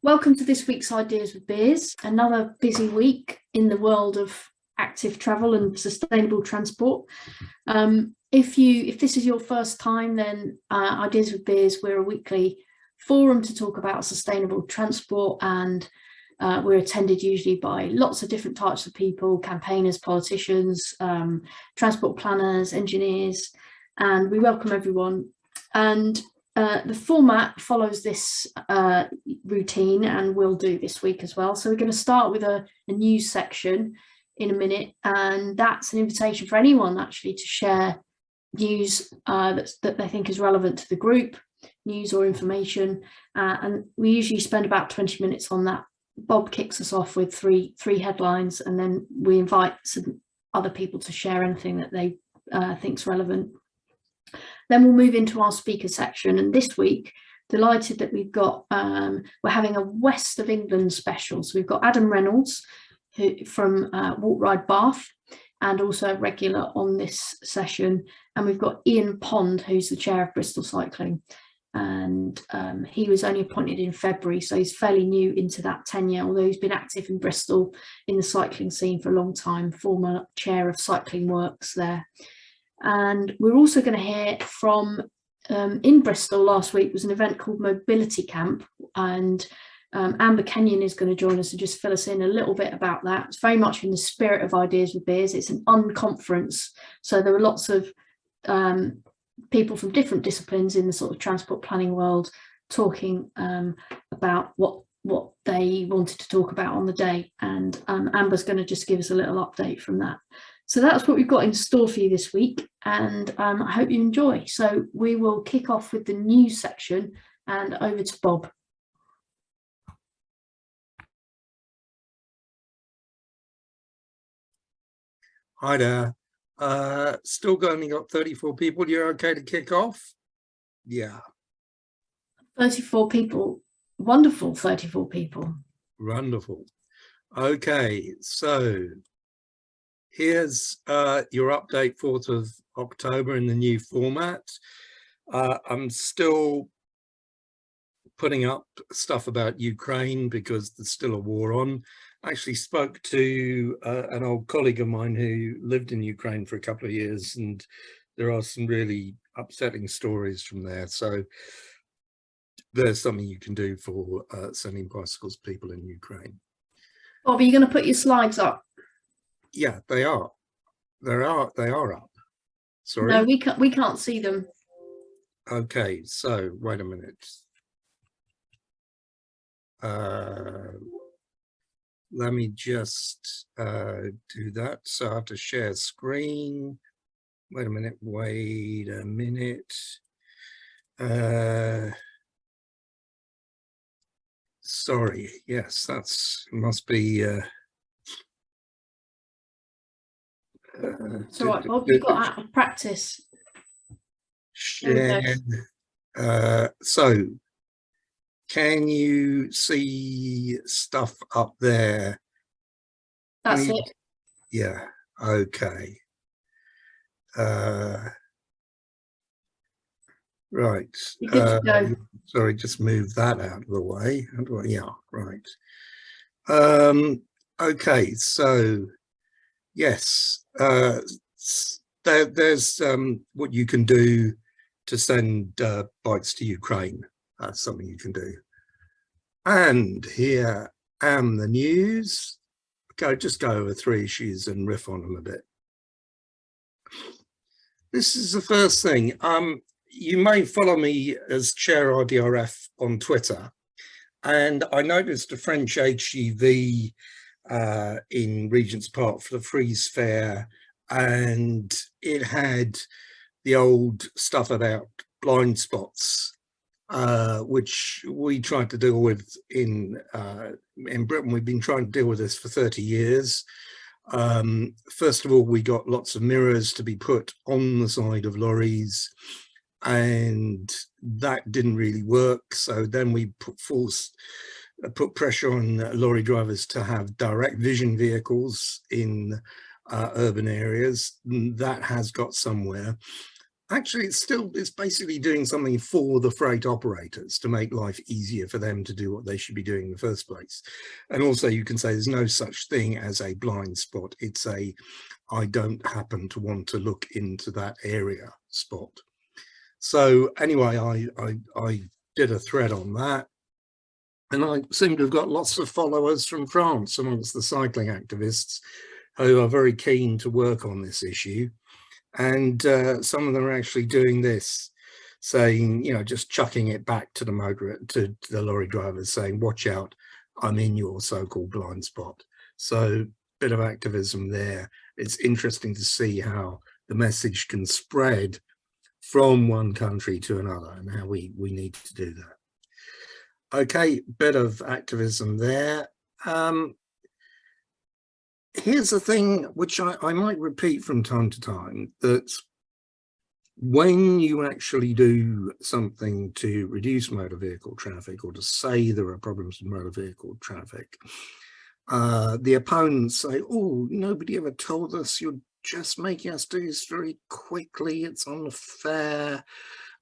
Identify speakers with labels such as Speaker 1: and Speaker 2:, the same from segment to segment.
Speaker 1: Welcome to this week's Ideas with Beers, another busy week in the world of active travel and sustainable transport. If this is your first time, then Ideas with Beers, we're a weekly forum to talk about sustainable transport, and we're attended usually by lots of different types of people: campaigners, politicians, transport planners, engineers, and we welcome everyone. And the format follows this routine, and we'll do this week as well. So we're going to start with a news section in a minute, and that's an invitation for anyone actually to share news that they think is relevant to the group, news or information, and we usually spend about 20 minutes on that. Bob kicks us off with three headlines, and then we invite some other people to share anything that they think's relevant. Then we'll move into our speaker section, and this week, delighted that we've got, we're having a West of England special. So we've got Adam Reynolds from Walk Ride Bath, and also a regular on this session. And we've got Ian Pond, who's the chair of Bristol Cycling. And he was only appointed in February, so he's fairly new into that tenure, although he's been active in Bristol in the cycling scene for a long time, former chair of Cycling Works there. And we're also going to hear from, in Bristol last week was an event called Mobility Camp, and Amber Kenyon is going to join us and just fill us in a little bit about that. It's very much in the spirit of Ideas with Beers. It's an unconference, so there were lots of people from different disciplines in the sort of transport planning world talking about what they wanted to talk about on the day, and Amber's going to just give us a little update from that. So that's what we've got in store for you this week, and I hope you enjoy. So we will kick off with the news section, and over to Bob.
Speaker 2: Hi there. Still only got 34 people. You're okay to kick off? Yeah.
Speaker 1: 34 people. Wonderful, 34 people.
Speaker 2: Wonderful. Okay, so here's your update 4th of October in the new format. I'm still putting up stuff about Ukraine because there's still a war on. I actually spoke to an old colleague of mine who lived in Ukraine for a couple of years, and there are some really upsetting stories from there. So there's something you can do for sending bicycles to people in Ukraine.
Speaker 1: Bob, are you going to put your slides up?
Speaker 2: Yeah, they are. They are up. Sorry.
Speaker 1: No, we can't see them.
Speaker 2: Okay, so wait a minute. Let me just do that. So I have to share screen. Wait a minute. Sorry. Yes, that's must be.
Speaker 1: It's all right, Bob. You got out of practice.
Speaker 2: Share. So, can you see stuff up there?
Speaker 1: That's it.
Speaker 2: Yeah. Okay. Right.
Speaker 1: You're good to go.
Speaker 2: Sorry, just move that out of the way. How do I? Yeah. Right. Okay. So, yes. There's what you can do to send bikes to Ukraine. That's something you can do. And here am the news. Just go over 3 issues and riff on them a bit. This is the first thing. You may follow me as Chair RDRF on Twitter, and I noticed a French HGV in Regent's Park for the Freeze Fair, and it had the old stuff about blind spots, which we tried to deal with in Britain. We've been trying to deal with this for 30 years. First of all, we got lots of mirrors to be put on the side of lorries, and that didn't really work. So then we put pressure on lorry drivers to have direct vision vehicles in urban areas. That has got somewhere. Actually, it's basically doing something for the freight operators to make life easier for them to do what they should be doing in the first place. And also you can say there's no such thing as a blind spot. It's a, I don't happen to want to look into that area spot. So anyway, I did a thread on that. And I seem to have got lots of followers from France amongst the cycling activists who are very keen to work on this issue. And some of them are actually doing this, saying, you know, just chucking it back to the the lorry drivers, saying, watch out, I'm in your so-called blind spot. So bit of activism there. It's interesting to see how the message can spread from one country to another and how we need to do that. Okay, bit of activism there. Here's the thing which I might repeat from time to time, that when you actually do something to reduce motor vehicle traffic or to say there are problems with motor vehicle traffic, the opponents say, oh, nobody ever told us, you're just making us do this very quickly, it's unfair,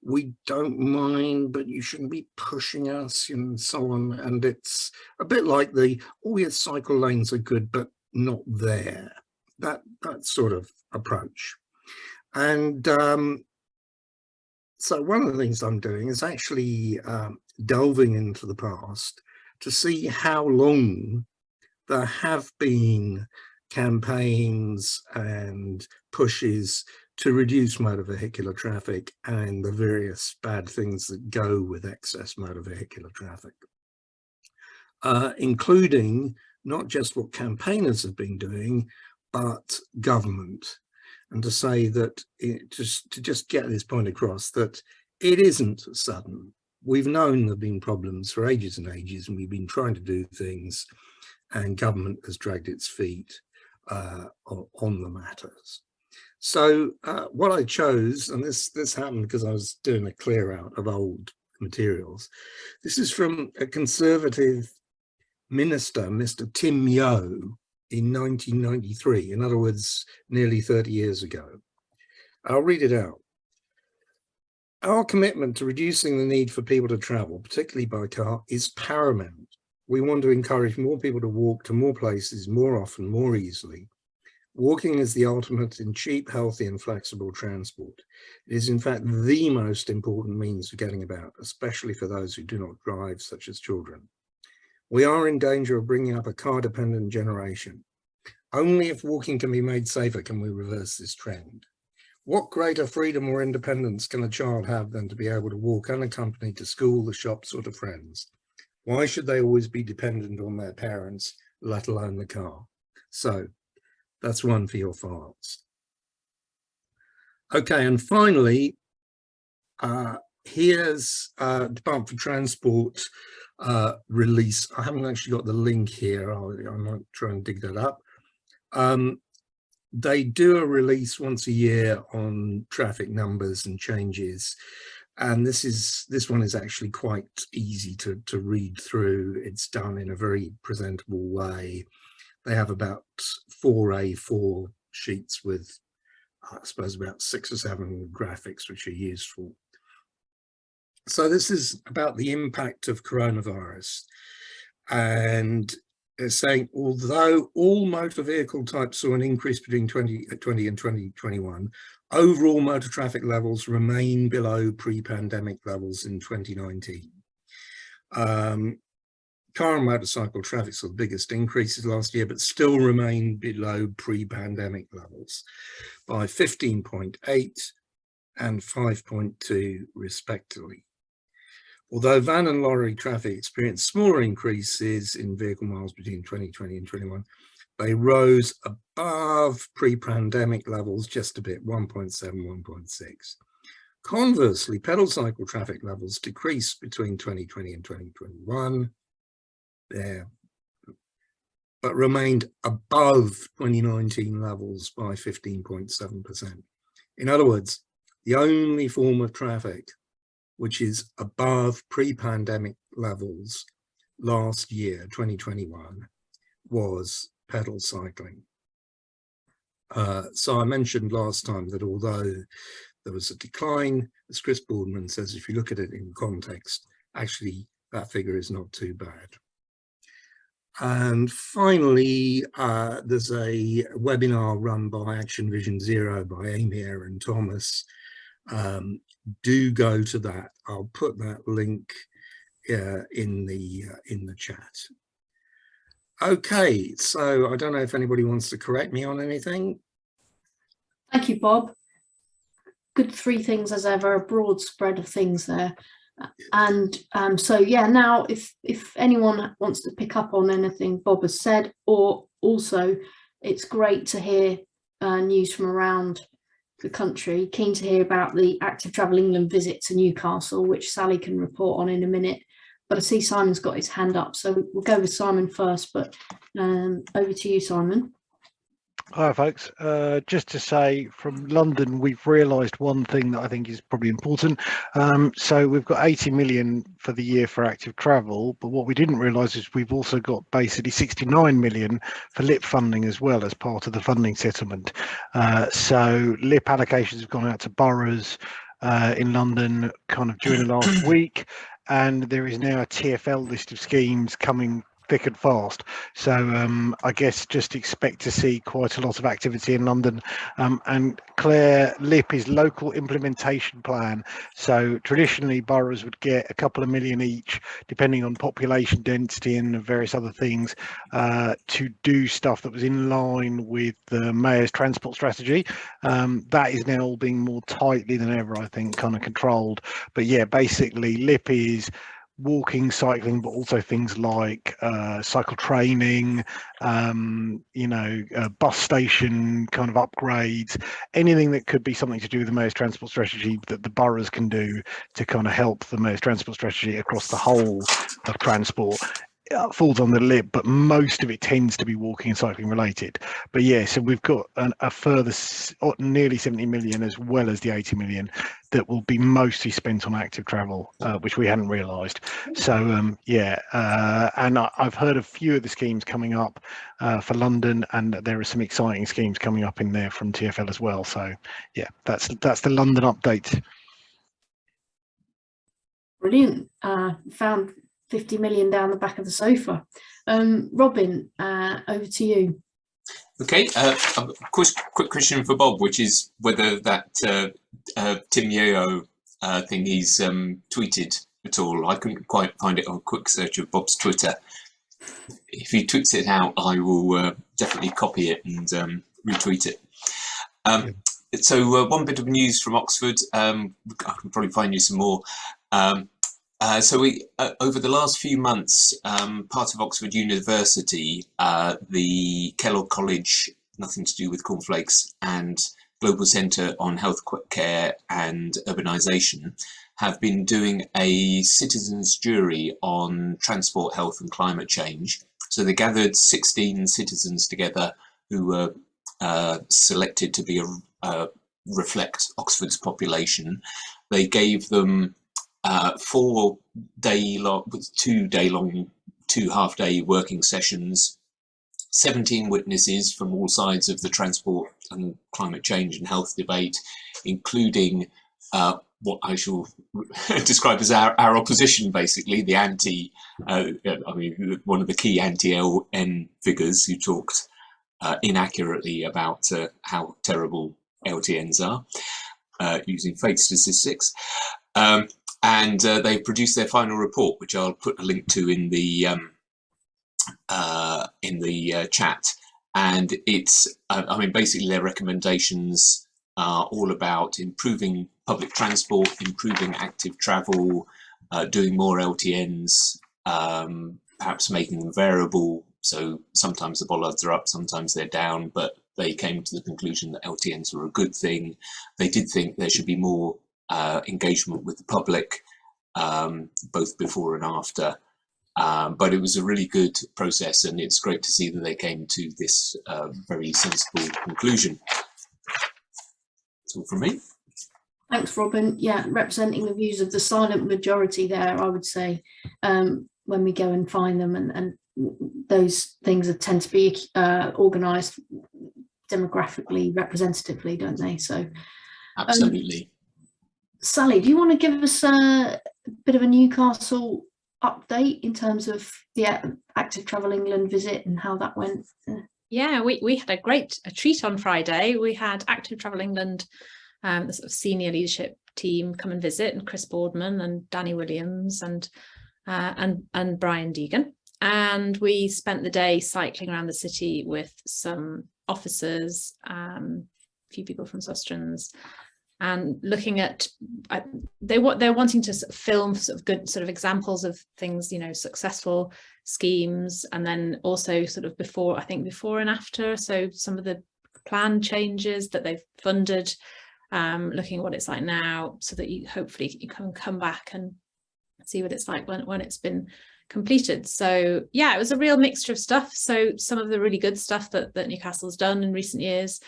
Speaker 2: we don't mind, but you shouldn't be pushing us, and so on. And it's a bit like the, oh yes, cycle lanes are good, but not there, that sort of approach. And so one of the things I'm doing is actually delving into the past to see how long there have been campaigns and pushes to reduce motor vehicular traffic and the various bad things that go with excess motor vehicular traffic, including not just what campaigners have been doing, but government. And to say that, to just get this point across, that it isn't sudden. We've known there have been problems for ages and ages, and we've been trying to do things, and government has dragged its feet on the matters. So what I chose, and this happened because I was doing a clear out of old materials. This is from a Conservative minister, Mr. Tim Yeo, in 1993, in other words, nearly 30 years ago. I'll read it out. Our commitment to reducing the need for people to travel, particularly by car, is paramount. We want to encourage more people to walk to more places more often, more easily. Walking is the ultimate in cheap, healthy and flexible transport. It is in fact the most important means of getting about, especially for those who do not drive, such as children. We are in danger of bringing up a car-dependent generation. Only if walking can be made safer can we reverse this trend. What greater freedom or independence can a child have than to be able to walk unaccompanied to school, the shops or to friends? Why should they always be dependent on their parents, let alone the car? So that's one for your files. Okay, and finally, here's Department for Transport release. I haven't actually got the link here. I might try and dig that up. They do a release once a year on traffic numbers and changes, and this one is actually quite easy to read through. It's done in a very presentable way. They have about 4 A4 sheets with, I suppose, about 6 or 7 graphics which are useful. So this is about the impact of coronavirus, and it's saying, although all motor vehicle types saw an increase between 2020 and 2021, overall motor traffic levels remain below pre-pandemic levels in 2019. Car and motorcycle traffic saw the biggest increases last year, but still remain below pre-pandemic levels by 15.8 and 5.2 respectively. Although van and lorry traffic experienced smaller increases in vehicle miles between 2020 and 21, they rose above pre-pandemic levels just a bit, 1.7, 1.6. Conversely, pedal cycle traffic levels decreased between 2020 and 2021 there, but remained above 2019 levels by 15.7%. In other words, the only form of traffic which is above pre-pandemic levels last year, 2021, was pedal cycling. So I mentioned last time that although there was a decline. As Chris Boardman says, if you look at it in context, actually that figure is not too bad. And finally, there's a webinar run by Action Vision Zero by Amy Aaron Thomas. Do go to that. I'll put that link in the chat. Okay, so I don't know if anybody wants to correct me on anything.
Speaker 1: Thank you, Bob. Good three things as ever, a broad spread of things there. And so, yeah, now if anyone wants to pick up on anything Bob has said, or also it's great to hear news from around the country. Keen to hear about the Active Travel England visit to Newcastle, which Sally can report on in a minute. But I see Simon's got his hand up, so we'll go with Simon first, but over to you, Simon.
Speaker 3: Hi folks, just to say from London we've realised one thing that I think is probably important. So we've got 80 million for the year for active travel, but what we didn't realise is we've also got basically 69 million for LIP funding as well as part of the funding settlement. So LIP allocations have gone out to boroughs in London kind of during the last week, and there is now a TfL list of schemes coming thick and fast. So I guess just expect to see quite a lot of activity in London. And Claire, LIP is local implementation plan. So traditionally boroughs would get a couple of million each, depending on population density and various other things, to do stuff that was in line with the mayor's transport strategy. That is now all being more tightly than ever, I think, kind of controlled. But yeah, basically LIP is walking, cycling, but also things like cycle training, bus station kind of upgrades, anything that could be something to do with the mayor's transport strategy that the boroughs can do to kind of help the mayor's transport strategy across the whole of transport. Falls on the LIP, but most of it tends to be walking and cycling related. But yeah, so we've got a further nearly 70 million as well as the 80 million that will be mostly spent on active travel, which we hadn't realised. So and I've heard a few of the schemes coming up for London, and there are some exciting schemes coming up in there from TfL as well. So yeah, that's the London update.
Speaker 1: Brilliant. Found 50 million down the back of the sofa. Robin, over to you.
Speaker 4: Okay, a quick question for Bob, which is whether that Tim Yeo thing he's tweeted at all. I couldn't quite find it on a quick search of Bob's Twitter. If he tweets it out, I will definitely copy it and retweet it. So one bit of news from Oxford. I can probably find you some more. So we, over the last few months, part of Oxford University, the Kellogg College, nothing to do with cornflakes, and Global Centre on Health Care and Urbanisation have been doing a citizens' jury on transport, health and climate change. So they gathered 16 citizens together who were selected to be reflect Oxford's population. They gave them 4 day long, with 2 day long, 2 half-day working sessions, 17 witnesses from all sides of the transport and climate change and health debate, including what I shall describe as our opposition, basically, the anti, one of the key anti-LN figures who talked inaccurately about how terrible LTNs are, using fake statistics. And they've produced their final report, which I'll put a link to in the chat. And it's, basically their recommendations are all about improving public transport, improving active travel, doing more LTNs, perhaps making them variable. So sometimes the bollards are up, sometimes they're down, but they came to the conclusion that LTNs were a good thing. They did think there should be more engagement with the public, both before and after, but it was a really good process, and it's great to see that they came to this very sensible conclusion. That's all from me.
Speaker 1: Thanks, Robin. Yeah, representing the views of the silent majority there, I would say, when we go and find them, and those things tend to be organised demographically, representatively, don't they? So
Speaker 4: absolutely.
Speaker 1: Sally, do you want to give us a bit of a Newcastle update in terms of the Active Travel England visit and how that went?
Speaker 5: Yeah, we had a treat on Friday. We had Active Travel England, the sort of senior leadership team, come and visit, and Chris Boardman and Danny Williams and Brian Deegan. And we spent the day cycling around the city with some officers, a few people from Sustrans, and looking at they're wanting to sort of film sort of good sort of examples of things, you know, successful schemes, and then also sort of before and after, so some of the plan changes that they've funded, looking at what it's like now, so that you hopefully you can come back and see what it's like when it's been completed. So yeah, it was a real mixture of stuff. So some of the really good stuff that Newcastle's done in recent years,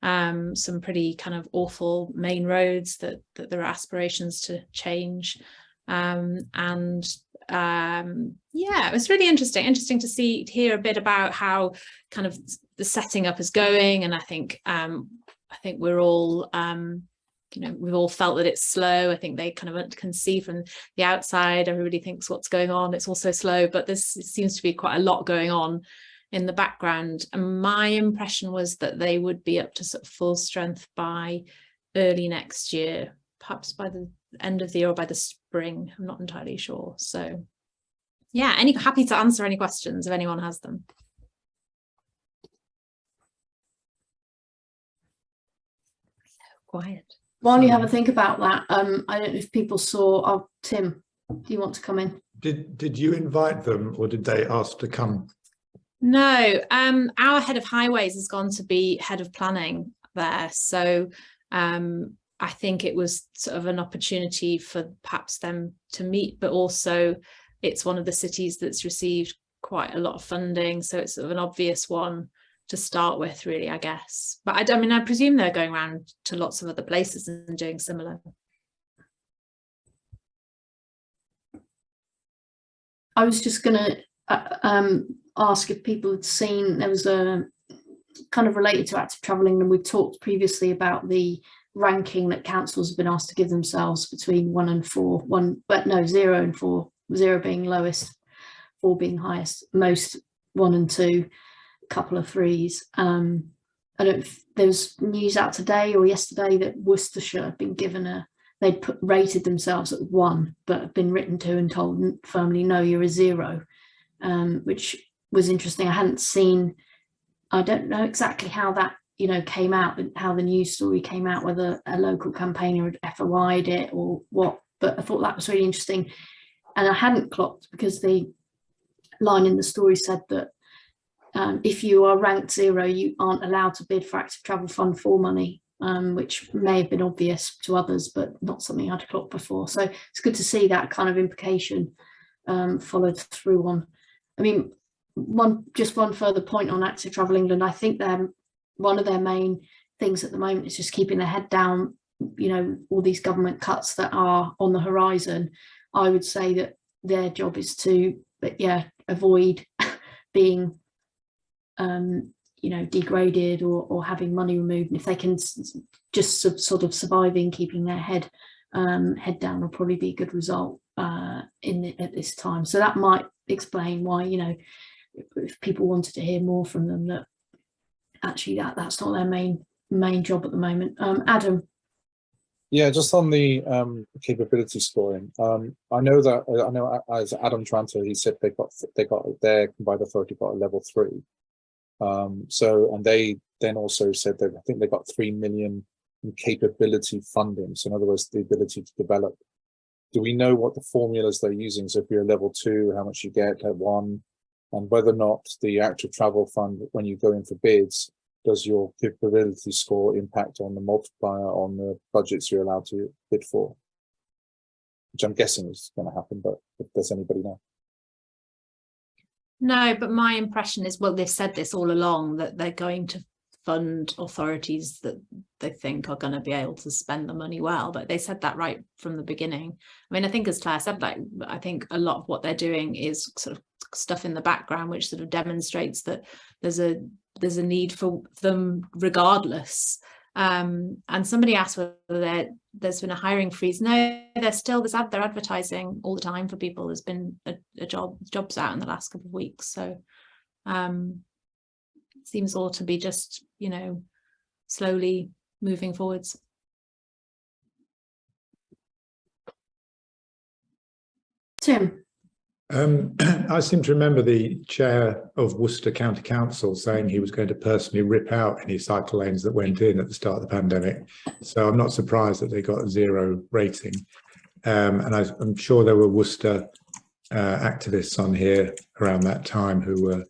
Speaker 5: some pretty kind of awful main roads that there are aspirations to change, yeah, it was really interesting to hear a bit about how kind of the setting up is going. And I think we're all you know, we've all felt that it's slow. I think they kind of can see from the outside, everybody thinks what's going on, it's also slow, but this seems to be quite a lot going on in the background. And my impression was that they would be up to sort of full strength by early next year, perhaps by the end of the year or by the spring. I'm not entirely sure. So yeah, happy to answer any questions if anyone has them. Quiet.
Speaker 1: While you have a think about that, I don't know if people saw, Tim, do you want to come in?
Speaker 6: Did you invite them, or did they ask to come?
Speaker 5: No, our head of highways has gone to be head of planning there. So I think it was sort of an opportunity for perhaps them to meet, but also it's one of the cities that's received quite a lot of funding. So it's sort of an obvious one to start with, really, I guess. But I mean, I presume they're going around to lots of other places and doing similar.
Speaker 1: I was just going to ask if people had seen, there was a kind of related to Active Travel England, we've talked previously about the ranking that councils have been asked to give themselves between 1 and 4, 0 and 4, 0 being lowest, 4 being highest, most 1 and 2, a couple of 3s. I don't, there was news out today or yesterday that Worcestershire had been given they'd rated themselves at 1, but had been written to and told firmly, no, you're a 0, which was interesting. I hadn't seen, I don't know exactly how that, you know, came out, how the news story came out, whether a local campaigner had FOI'd it or what, but I thought that was really interesting. And I hadn't clocked, because the line in the story said that if you are ranked 0, you aren't allowed to bid for Active Travel Fund 4 money, which may have been obvious to others, but not something I'd clocked before. So it's good to see that kind of implication followed through on. I mean, one further point on Active Travel England, I think one of their main things at the moment is just keeping their head down, you know, all these government cuts that are on the horizon. I would say that their job is to, avoid being, you know, degraded or having money removed. And if they can just sort of surviving, keeping their head down, will probably be a good result at this time. So that might explain why, you know, if people wanted to hear more from them, that actually that's not their main job at the moment. Adam.
Speaker 7: Yeah, just on the capability scoring, I know as Adam Tranter, he said they got their combined authority got a level 3. And they then also said that I think they got 3 million in capability funding. So in other words, the ability to develop. Do we know what the formulas they're using? So if you're a level 2, how much you get at 1, and whether or not the Active Travel Fund, when you go in for bids, does your capability score impact on the multiplier on the budgets you're allowed to bid for? Which I'm guessing is going to happen, but if there's anybody know.
Speaker 5: No, but my impression is, well, they've said this all along, that they're going to fund authorities that they think are going to be able to spend the money well. But they said that right from the beginning. I mean, I think as Claire said, like, I think a lot of what they're doing is sort of stuff in the background, which sort of demonstrates that there's a need for them regardless. And somebody asked whether there's been a hiring freeze. No, they're advertising all the time for people. There's been jobs out in the last couple of weeks. So it seems all to be just, slowly moving forwards.
Speaker 1: Tim.
Speaker 6: I seem to remember the chair of Worcester County Council saying he was going to personally rip out any cycle lanes that went in at the start of the pandemic. So I'm not surprised that they got a 0 rating. And I'm sure there were Worcester activists on here around that time who were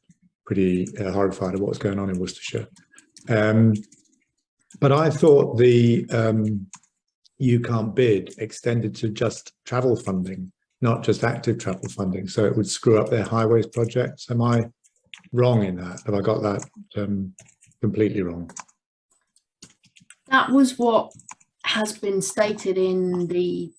Speaker 6: pretty horrified at what was going on in Worcestershire. But I thought the You Can't Bid extended to just travel funding, not just active travel funding, so it would screw up their highways projects. Am I wrong in that? Have I got that completely wrong?
Speaker 1: That was what has been stated in the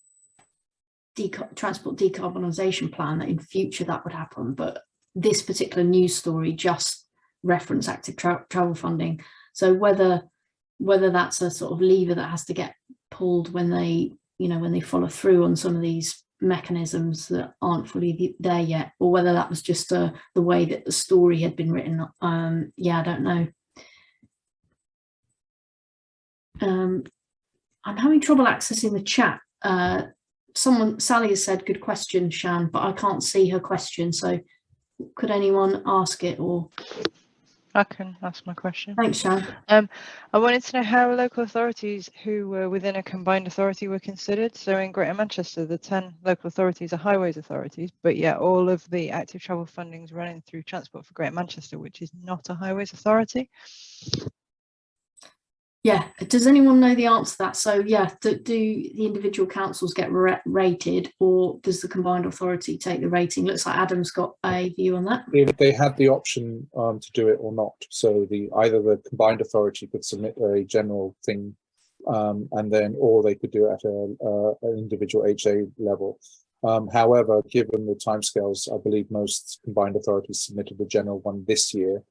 Speaker 1: transport decarbonisation plan, that in future that would happen, but this particular news story just referenced active travel funding. So whether that's a sort of lever that has to get pulled when they follow through on some of these mechanisms that aren't fully there yet, or whether that was just the way that the story had been written, I don't know. I'm having trouble accessing the chat. Sally has said good question, Shan, but I can't see her question, so could anyone ask it? Or
Speaker 8: I can ask my question.
Speaker 1: Thanks, Shan.
Speaker 8: I wanted to know how local authorities who were within a combined authority were considered. So in Greater Manchester, the 10 local authorities are highways authorities, but yet all of the active travel funding is running through Transport for Greater Manchester, which is not a highways authority.
Speaker 1: Yeah, does anyone know the answer to that? So yeah, do the individual councils get rated, or does the combined authority take the rating? Looks like Adam's got a view on that.
Speaker 7: They had the option to do it or not. So either the combined authority could submit a general thing, or they could do it at an individual HA level. However, given the timescales, I believe most combined authorities submitted the general one this year,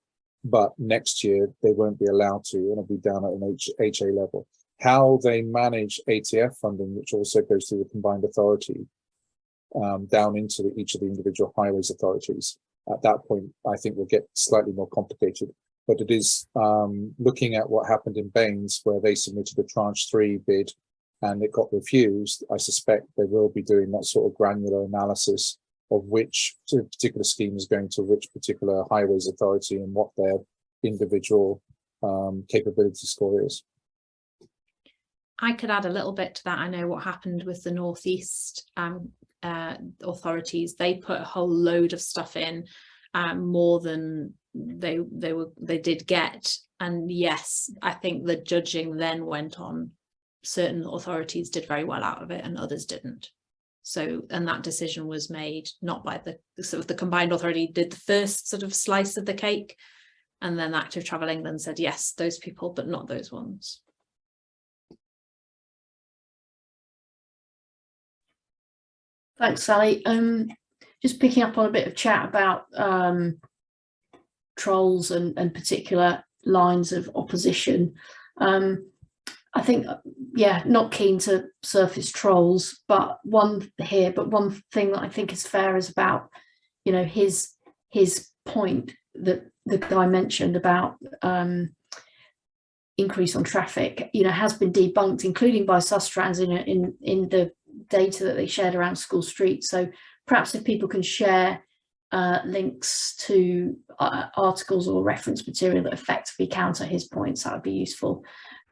Speaker 7: but next year they won't be allowed to, and it'll be down at an HA level. How they manage ATF funding, which also goes through the combined authority, down into each of the individual highways authorities, at that point, I think will get slightly more complicated. But it is looking at what happened in Baines, where they submitted a tranche 3 bid and it got refused. I suspect they will be doing that sort of granular analysis of which particular scheme is going to which particular highways authority and what their individual capability score is.
Speaker 5: I could add a little bit to that. I know what happened with the Northeast authorities. They put a whole load of stuff in, more than they did get. And yes, I think the judging then went on. Certain authorities did very well out of it and others didn't. So, and that decision was made not by the combined authority did the first sort of slice of the cake, and then Active Travel England said yes, those people, but not those ones.
Speaker 1: Thanks, Sally. Just picking up on a bit of chat about trolls and particular lines of opposition. I think, not keen to surface trolls, but one thing that I think is fair is about, his point that the guy mentioned about increase on traffic, has been debunked, including by Sustrans in the data that they shared around school streets. So perhaps if people can share links to articles or reference material that effectively counter his points, that would be useful.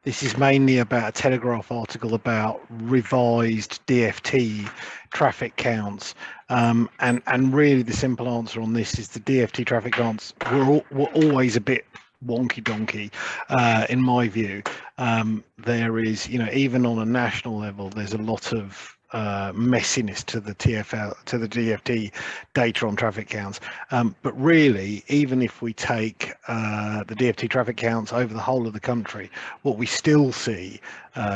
Speaker 3: This is mainly about a Telegraph article about revised DFT traffic counts. And really the simple answer on this is the DFT traffic counts were always a bit wonky donkey, in my view. There is, even on a national level, there's a lot of messiness to the DFT data on traffic counts. But really, even if we take the DFT traffic counts over the whole of the country, what we still see,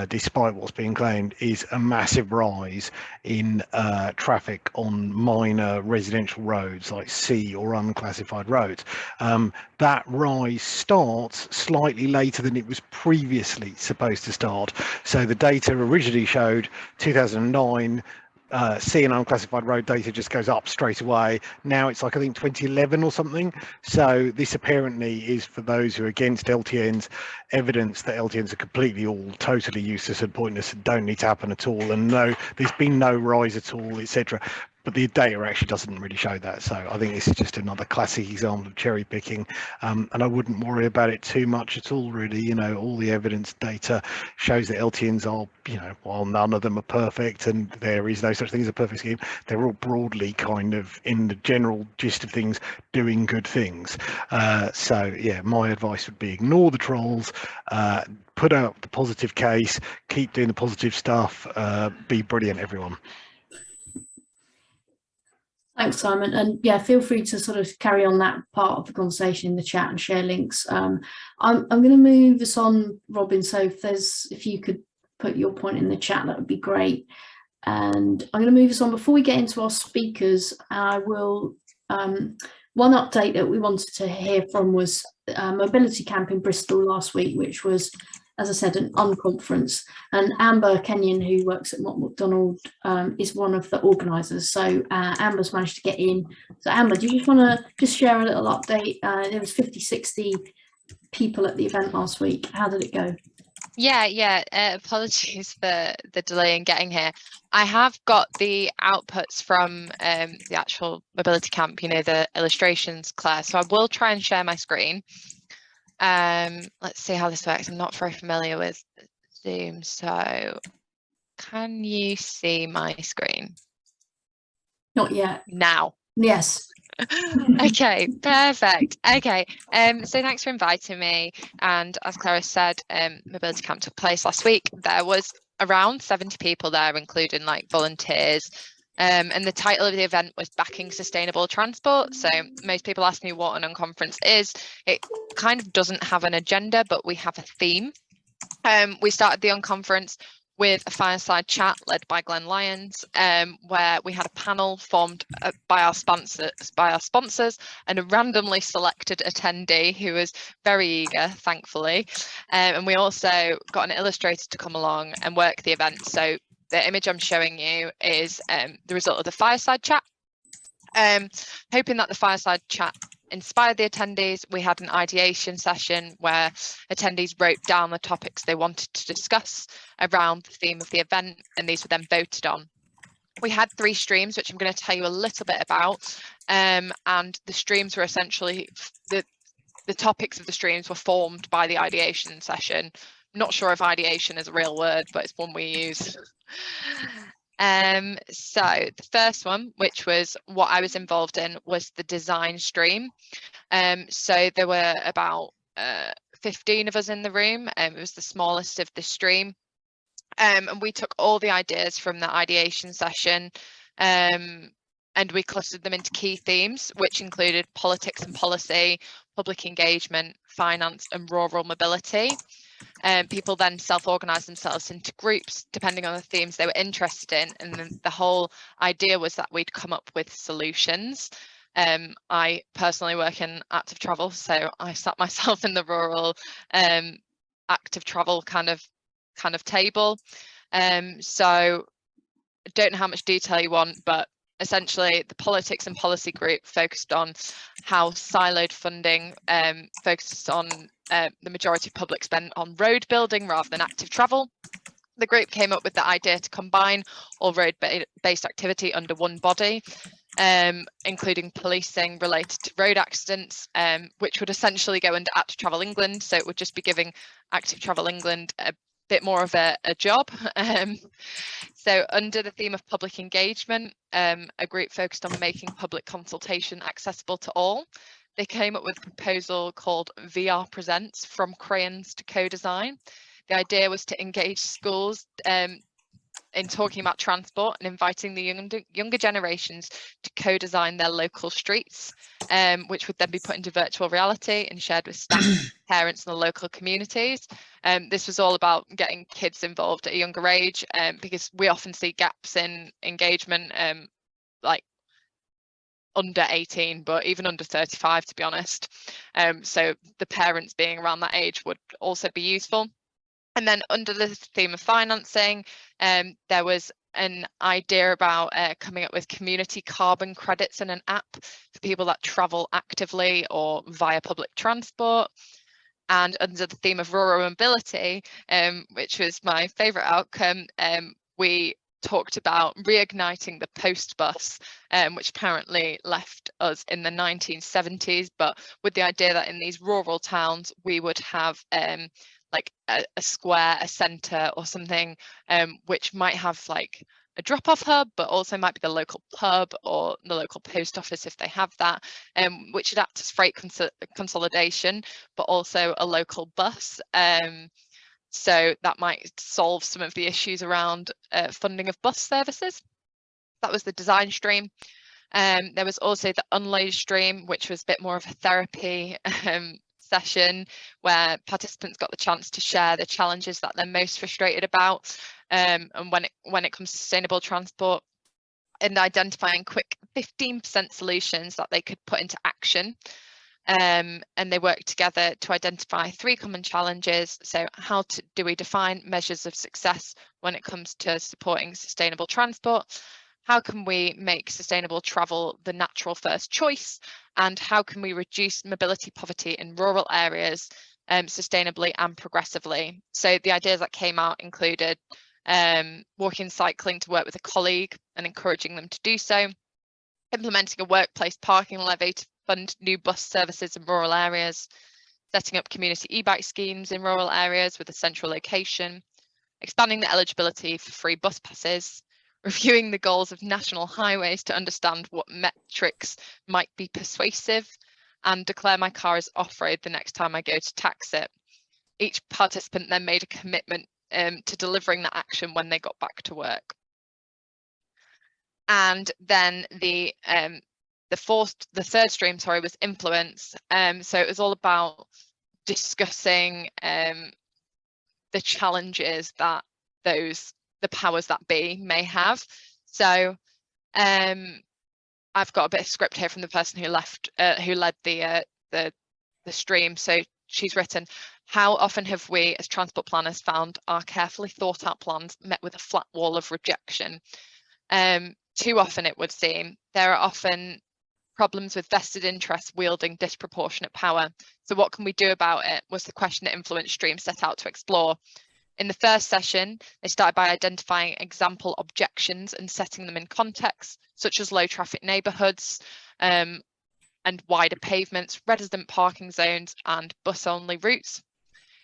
Speaker 3: despite what's being claimed, is a massive rise in traffic on minor residential roads like C or unclassified roads. That rise starts slightly later than it was previously supposed to start. So the data originally showed 2009 C and unclassified road data just goes up straight away. Now it's like, I think 2011 or something. So this apparently is, for those who are against LTNs, evidence that LTNs are completely all totally useless and pointless and don't need to happen at all, and there's been no rise at all, etc. But the data actually doesn't really show that. So I think this is just another classic example of cherry picking, and I wouldn't worry about it too much at all, really. You know, all the evidence data shows that LTNs are, you know, while none of them are perfect and there is no such thing as a perfect scheme, they're all broadly kind of, in the general gist of things, doing good things. So yeah, my advice would be ignore the trolls, put out the positive case, keep doing the positive stuff, be brilliant, everyone.
Speaker 1: Thanks, Simon. And yeah, feel free to sort of carry on that part of the conversation in the chat and share links. I'm going to move us on, Robin. So if you could put your point in the chat, that would be great. And I'm going to move us on. Before we get into our speakers, I will, one update that we wanted to hear from was Mobility Camp in Bristol last week, which was, as I said, an unconference. And Amber Kenyon, who works at Mott MacDonald, is one of the organisers. So Amber's managed to get in. So Amber, do you just want to just share a little update? There was 50, 60 people at the event last week. How did it go?
Speaker 9: Yeah. Apologies for the delay in getting here. I have got the outputs from the actual Mobility Camp, you know, the illustrations, Claire. So I will try and share my screen. Let's see how this works. I'm not very familiar with Zoom, so can you see my screen?
Speaker 1: Not yet.
Speaker 9: Now.
Speaker 1: Yes.
Speaker 9: Okay, perfect. Okay, so thanks for inviting me. And as Clara said, Mobility Camp took place last week. There was around 70 people there, including like volunteers. And the title of the event was Backing Sustainable Transport. So most people ask me what an unconference is. It kind of doesn't have an agenda, but we have a theme. We started the unconference with a fireside chat led by Glenn Lyons, where we had a panel formed by our sponsors and a randomly selected attendee who was very eager, thankfully. And we also got an illustrator to come along and work the event. So the image I'm showing you is the result of the fireside chat. Hoping that the fireside chat inspired the attendees, we had an ideation session where attendees wrote down the topics they wanted to discuss around the theme of the event, and these were then voted on. We had 3 streams, which I'm going to tell you a little bit about, and the streams were essentially, the topics of the streams were formed by the ideation session. I'm not sure if ideation is a real word, but it's one we use. So the first one, which was what I was involved in, was the design stream. So there were about 15 of us in the room. It was the smallest of the stream. And we took all the ideas from the ideation session and we clustered them into key themes, which included politics and policy, public engagement, finance and rural mobility. People then self-organised themselves into groups depending on the themes they were interested in, and the whole idea was that we'd come up with solutions. I personally work in active travel, so I sat myself in the rural active travel kind of table. So I don't know how much detail you want, but essentially the politics and policy group focused on how siloed funding focuses on the majority of public spend on road building rather than active travel. The group came up with the idea to combine all road-based activity under one body, including policing related to road accidents, which would essentially go under Active Travel England. So it would just be giving Active Travel England a bit more of a job. So under the theme of public engagement, a group focused on making public consultation accessible to all. They came up with a proposal called VR Presents, From Crayons to Co-Design. The idea was to engage schools in talking about transport and inviting the younger generations to co-design their local streets, which would then be put into virtual reality and shared with staff, parents and the local communities. This was all about getting kids involved at a younger age, because we often see gaps in engagement, like under 18, but even under 35, to be honest. So the parents being around that age would also be useful. And then under the theme of financing, there was an idea about coming up with community carbon credits and an app for people that travel actively or via public transport. And under the theme of rural mobility, which was my favourite outcome, we talked about reigniting the post bus, which apparently left us in the 1970s, but with the idea that in these rural towns we would have like a square, a centre or something, which might have like a drop-off hub, but also might be the local pub or the local post office if they have that, which would act as freight consolidation, but also a local bus. So that might solve some of the issues around funding of bus services. That was the design stream. There was also the unload stream, which was a bit more of a therapy session where participants got the chance to share the challenges that they're most frustrated about, and when it comes to sustainable transport, and identifying quick 15% solutions that they could put into action. And they worked together to identify 3 common challenges. So how do we define measures of success when it comes to supporting sustainable transport? How can we make sustainable travel the natural first choice? And how can we reduce mobility poverty in rural areas sustainably and progressively? So the ideas that came out included walking and cycling to work with a colleague and encouraging them to do so, implementing a workplace parking levy to fund new bus services in rural areas, setting up community e-bike schemes in rural areas with a central location, expanding the eligibility for free bus passes, reviewing the goals of national highways to understand what metrics might be persuasive, and declare my car as off-road the next time I go to tax it. Each participant then made a commitment to delivering that action when they got back to work. And then the third stream, sorry, was influence. So it was all about discussing the challenges that the powers that be may have. So I've got a bit of script here from the person who led the stream. So she's written, how often have we as transport planners found our carefully thought out plans met with a flat wall of rejection? Too often, it would seem. There are often problems with vested interests wielding disproportionate power. So what can we do about it was the question that Influence Stream set out to explore. In the first session, they started by identifying example objections and setting them in context, such as low traffic neighbourhoods and wider pavements, resident parking zones and bus only routes.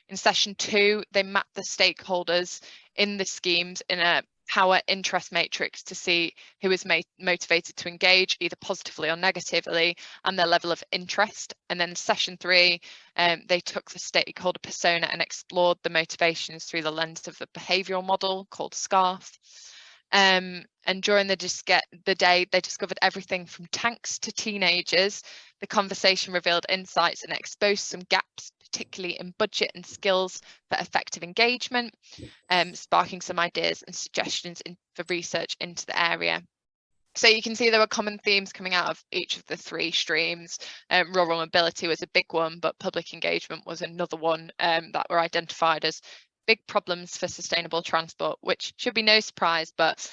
Speaker 9: In session 2, they mapped the stakeholders in the schemes in a power interest matrix to see who is motivated to engage either positively or negatively and their level of interest. And then session 3, they took the stakeholder persona and explored the motivations through the lens of the behavioural model called SCARF. And during the day, they discovered everything from tanks to teenagers. The conversation revealed insights and exposed some gaps, particularly in budget and skills for effective engagement, sparking some ideas and suggestions for research into the area. So you can see there were common themes coming out of each of the 3 streams. Rural mobility was a big one, but public engagement was another one that were identified as big problems for sustainable transport, which should be no surprise, but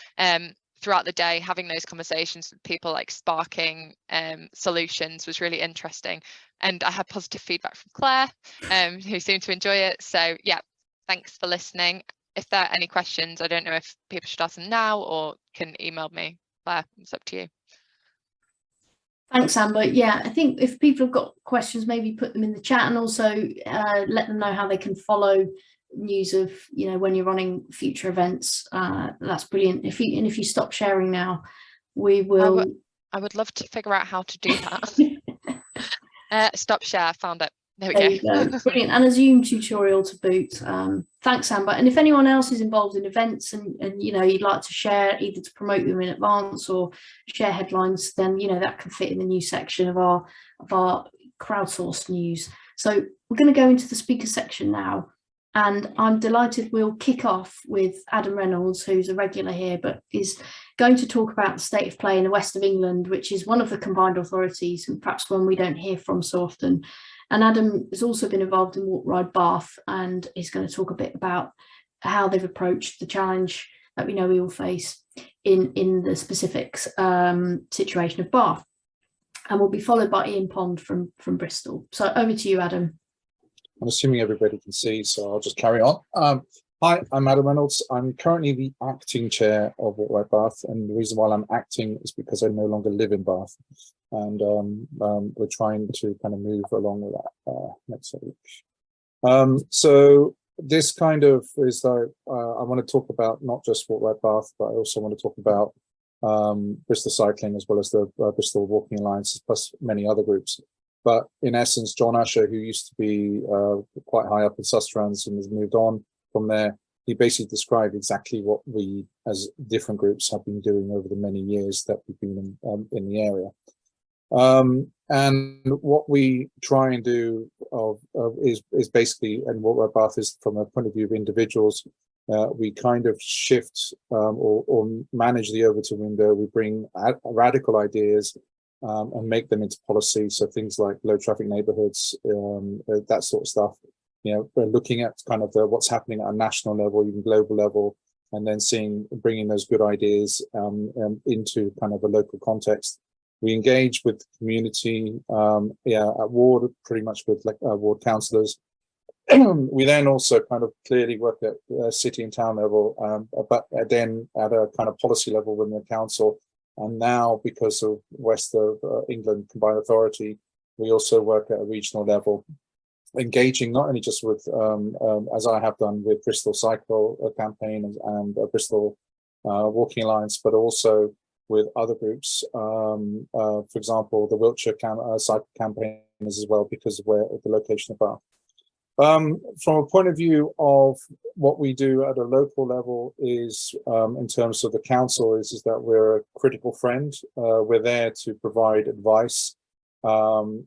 Speaker 9: throughout the day, having those conversations with people like sparking solutions was really interesting. And I had positive feedback from Claire, who seemed to enjoy it. So yeah, thanks for listening. If there are any questions, I don't know if people should ask them now or can email me. Claire, it's up to you.
Speaker 1: Thanks, Amber. Yeah, I think if people have got questions, maybe put them in the chat, and also let them know how they can follow news of, you know, when you're running future events. That's brilliant. If you stop sharing now, we will.
Speaker 9: I would love to figure out how to do that. Stop share, found it. There we
Speaker 1: There you
Speaker 9: go.
Speaker 1: go. Brilliant. And a Zoom tutorial to boot. Thanks, Amber. And if anyone else is involved in events and you know, you'd like to share, either to promote them in advance or share headlines, then, you know, that can fit in the news section of our crowdsourced news. So we're going to go into the speaker section now. And I'm delighted we'll kick off with Adam Reynolds, who's a regular here, but is going to talk about the state of play in the west of England, which is one of the combined authorities and perhaps one we don't hear from so often. And Adam has also been involved in Walk Ride Bath and is going to talk a bit about how they've approached the challenge that we know we all face in the specifics situation of Bath. And we'll be followed by Ian Pond from Bristol. So over to you, Adam.
Speaker 7: I'm assuming everybody can see, so I'll just carry on. Hi, I'm Adam Reynolds. I'm currently the acting chair of Walk Ride Bath, and the reason why I'm acting is because I no longer live in Bath, and we're trying to kind of move along with that next week. So this kind of is like I want to talk about not just Walk Ride Bath, but I also want to talk about Bristol Cycling as well as the Bristol Walking Alliance, plus many other groups. But in essence, John Asher, who used to be quite high up in Sustrans and has moved on from there, he basically described exactly what we as different groups have been doing over the many years that we've been in the area. And what we try and do is basically, and what Bath is from a point of view of individuals, we kind of shift or manage the Overton window. We bring radical ideas and make them into policy. So things like low traffic neighborhoods, that sort of stuff. You know, we're looking at kind of what's happening at a national level, even global level, and then bringing those good ideas into kind of a local context. We engage with the community, at ward, pretty much with like ward councillors. We then also kind of clearly work at city and town level, but then at a kind of policy level within the council. And now, because of West of England Combined Authority, we also work at a regional level, engaging not only just with, as I have done with Bristol Cycle Campaign and Bristol Walking Alliance, but also with other groups, for example, the Wiltshire Cycle Campaign as well, because of where the location of Bath. From a point of view of what we do at a local level is, in terms of the council, is that we're a critical friend. We're there to provide advice and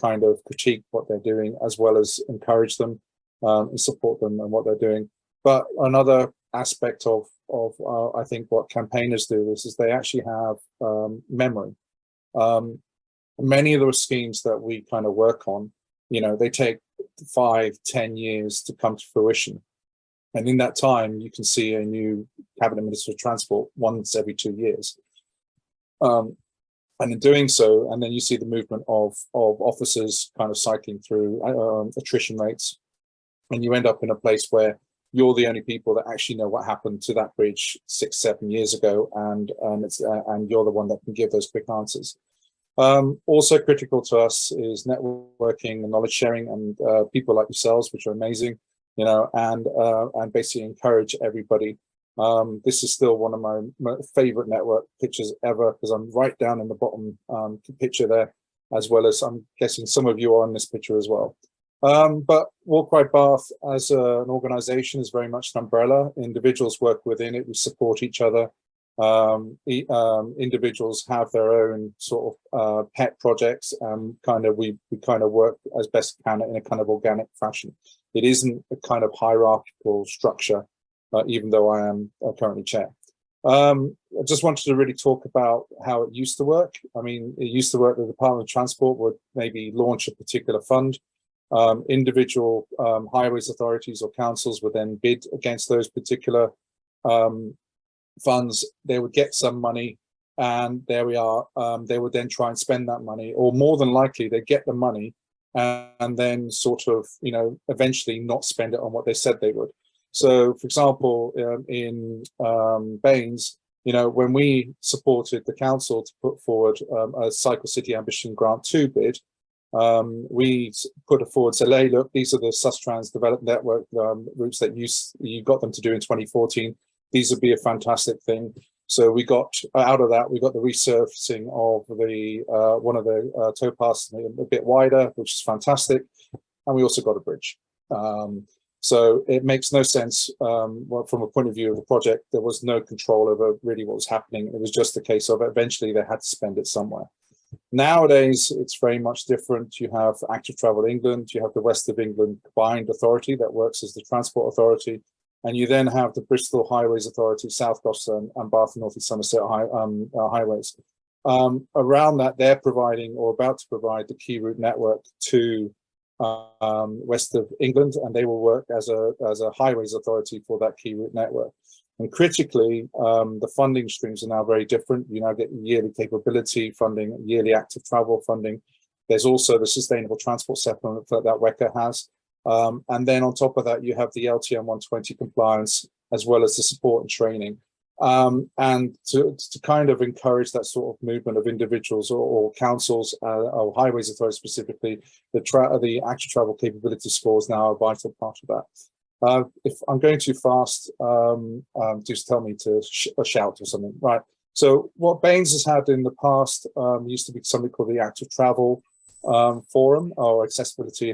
Speaker 7: kind of critique what they're doing, as well as encourage them and support them and what they're doing. But another aspect of I think what campaigners do is they actually have memory. Many of those schemes that we kind of work on, you know, they take 5-10 years to come to fruition, and in that time you can see a new cabinet minister of transport once every 2 years, and in doing so, and then you see the movement of officers kind of cycling through attrition rates, and you end up in a place where you're the only people that actually know what happened to that bridge 6-7 years ago, and you're the one that can give those quick answers. Also critical to us is networking and knowledge sharing, and people like yourselves, which are amazing, you know, and basically encourage everybody. This is still one of my favorite network pictures ever, because I'm right down in the bottom picture there, as well as I'm guessing some of you are in this picture as well. But Walk Ride Bath as an organization is very much an umbrella. Individuals work within it, we support each other. Individuals have their own sort of pet projects, and kind of we kind of work as best we can in a kind of organic fashion. It isn't a kind of hierarchical structure, even though I am currently chair. I just wanted to really talk about how it used to work. I mean, it used to work that the Department of Transport would maybe launch a particular fund. Individual highways authorities or councils would then bid against those particular funds. They would get some money, and there we are. They would then try and spend that money, or more than likely they get the money and then sort of, you know, eventually not spend it on what they said they would. So, for example, in Baines, you know, when we supported the council to put forward a Cycle City Ambition Grant 2 bid, we put it forward, said, hey, look, these are the Sustrans Developed Network routes that you got them to do in 2014. These would be a fantastic thing. So we got out of that, we got the resurfacing of the one of the towpaths a bit wider, which is fantastic, and we also got a bridge. So it makes no sense from a point of view of the project. There was no control over really what was happening. It was just a case of eventually they had to spend it somewhere. Nowadays, it's very much different. You have Active Travel England, you have the West of England Combined Authority that works as the Transport Authority, and you then have the Bristol Highways Authority, South Gloucester and Bath and North East Somerset highways. Around that, they're providing or about to provide the key route network to West of England, and they will work as a highways authority for that key route network. And critically, the funding streams are now very different. You now get yearly capability funding, yearly active travel funding. There's also the sustainable transport settlement that WECA has. And then on top of that, you have the LTM 120 compliance, as well as the support and training. And to kind of encourage that sort of movement of individuals or councils or highways authorities specifically, the active travel capability scores now are a vital part of that. If I'm going too fast, just tell me to shout or something. Right. So what Baines has had in the past used to be something called the Active Travel Forum or Accessibility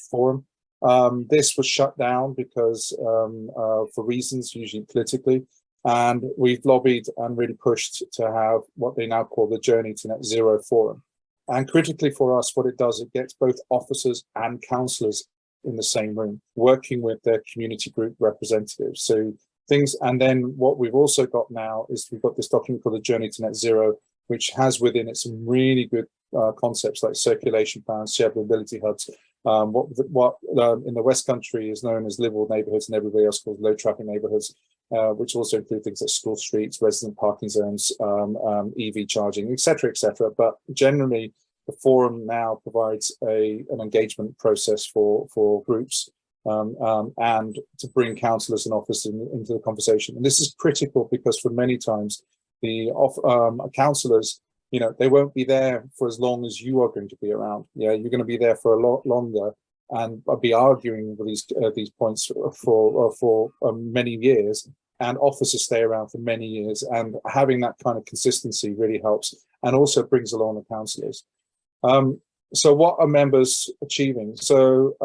Speaker 7: Forum. This was shut down because for reasons usually politically, and we've lobbied and really pushed to have what they now call the Journey to Net Zero Forum. And critically for us, what it does, it gets both officers and councillors in the same room, working with their community group representatives. So things, and then what we've also got now is we've got this document called the Journey to Net Zero, which has within it some really good concepts like circulation plans, shared mobility hubs, what in the West Country is known as livable neighbourhoods and everybody else calls low traffic neighbourhoods, which also include things like school streets, resident parking zones, EV charging, etc., etc. But generally, the forum now provides an engagement process for groups and to bring councillors and officers into the conversation. And this is critical because for many times the councillors, you know, they won't be there for as long as you are going to be around. Yeah, you're going to be there for a lot longer and be arguing with these points for many years. And officers stay around for many years, and having that kind of consistency really helps, and also brings along the councillors. So what are members achieving? So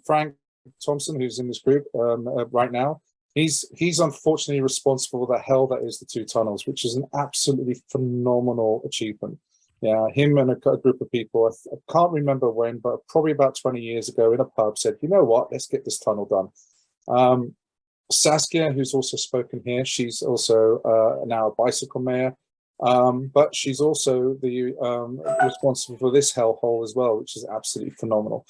Speaker 7: Frank Thompson, who's in this group right now, he's unfortunately responsible for the hell that is the 2 tunnels, which is an absolutely phenomenal achievement. Yeah, him and a group of people, I can't remember when, but probably about 20 years ago in a pub said, you know what, let's get this tunnel done. Saskia, who's also spoken here, she's also now a bicycle mayor. But she's also the responsible for this hellhole as well, which is absolutely phenomenal.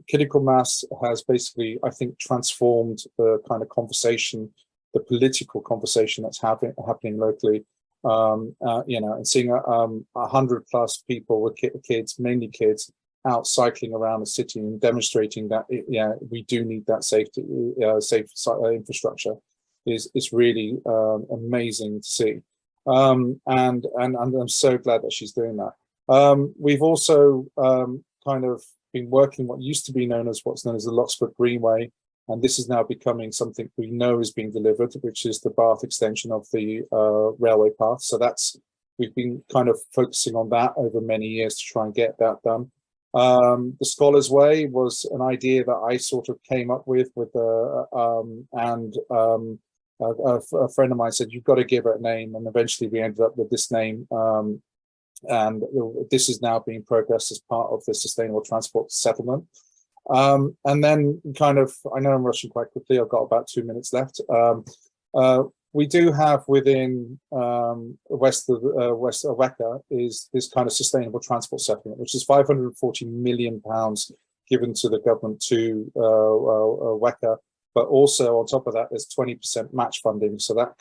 Speaker 7: Critical mass has basically, I think, transformed the kind of conversation, the political conversation that's happening locally. You know, and seeing 100+ people with kids, mainly kids, out cycling around the city and demonstrating that we do need that safe infrastructure is really amazing to see. And I'm so glad that she's doing that. We've also kind of been working what used to be known as what's known as the Locksbrook Greenway, and this is now becoming something we know is being delivered, which is the Bath extension of the railway path. So we've been kind of focusing on that over many years to try and get that done. The Scholars Way was an idea that I sort of came up with a friend of mine said, you've got to give it a name, and eventually we ended up with this name, and this is now being progressed as part of the Sustainable Transport Settlement. And then kind of, I know I'm rushing quite quickly, I've got about 2 minutes left. We do have within west of WECA is this kind of Sustainable Transport Settlement, which is £540 million given to the government to WECA. But also on top of that, there's 20% match funding. So that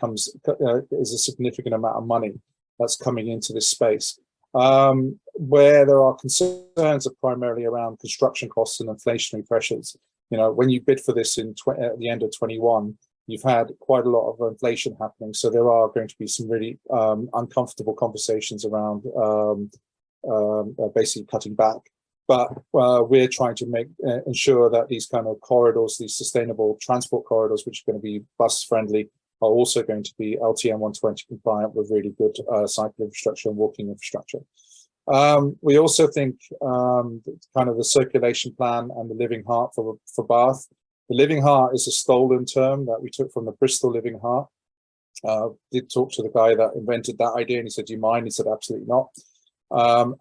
Speaker 7: is a significant amount of money that's coming into this space. Where there are concerns are primarily around construction costs and inflationary pressures. You know, when you bid for this at the end of 21, you've had quite a lot of inflation happening. So there are going to be some really uncomfortable conversations around basically cutting back. But we're trying to ensure that these kind of corridors, these sustainable transport corridors, which are going to be bus friendly, are also going to be LTM 120 compliant with really good cycle infrastructure and walking infrastructure. We also think kind of the circulation plan and the living heart for Bath. The living heart is a stolen term that we took from the Bristol living heart. Did talk to the guy that invented that idea, and he said, "Do you mind?" He said, "Absolutely not."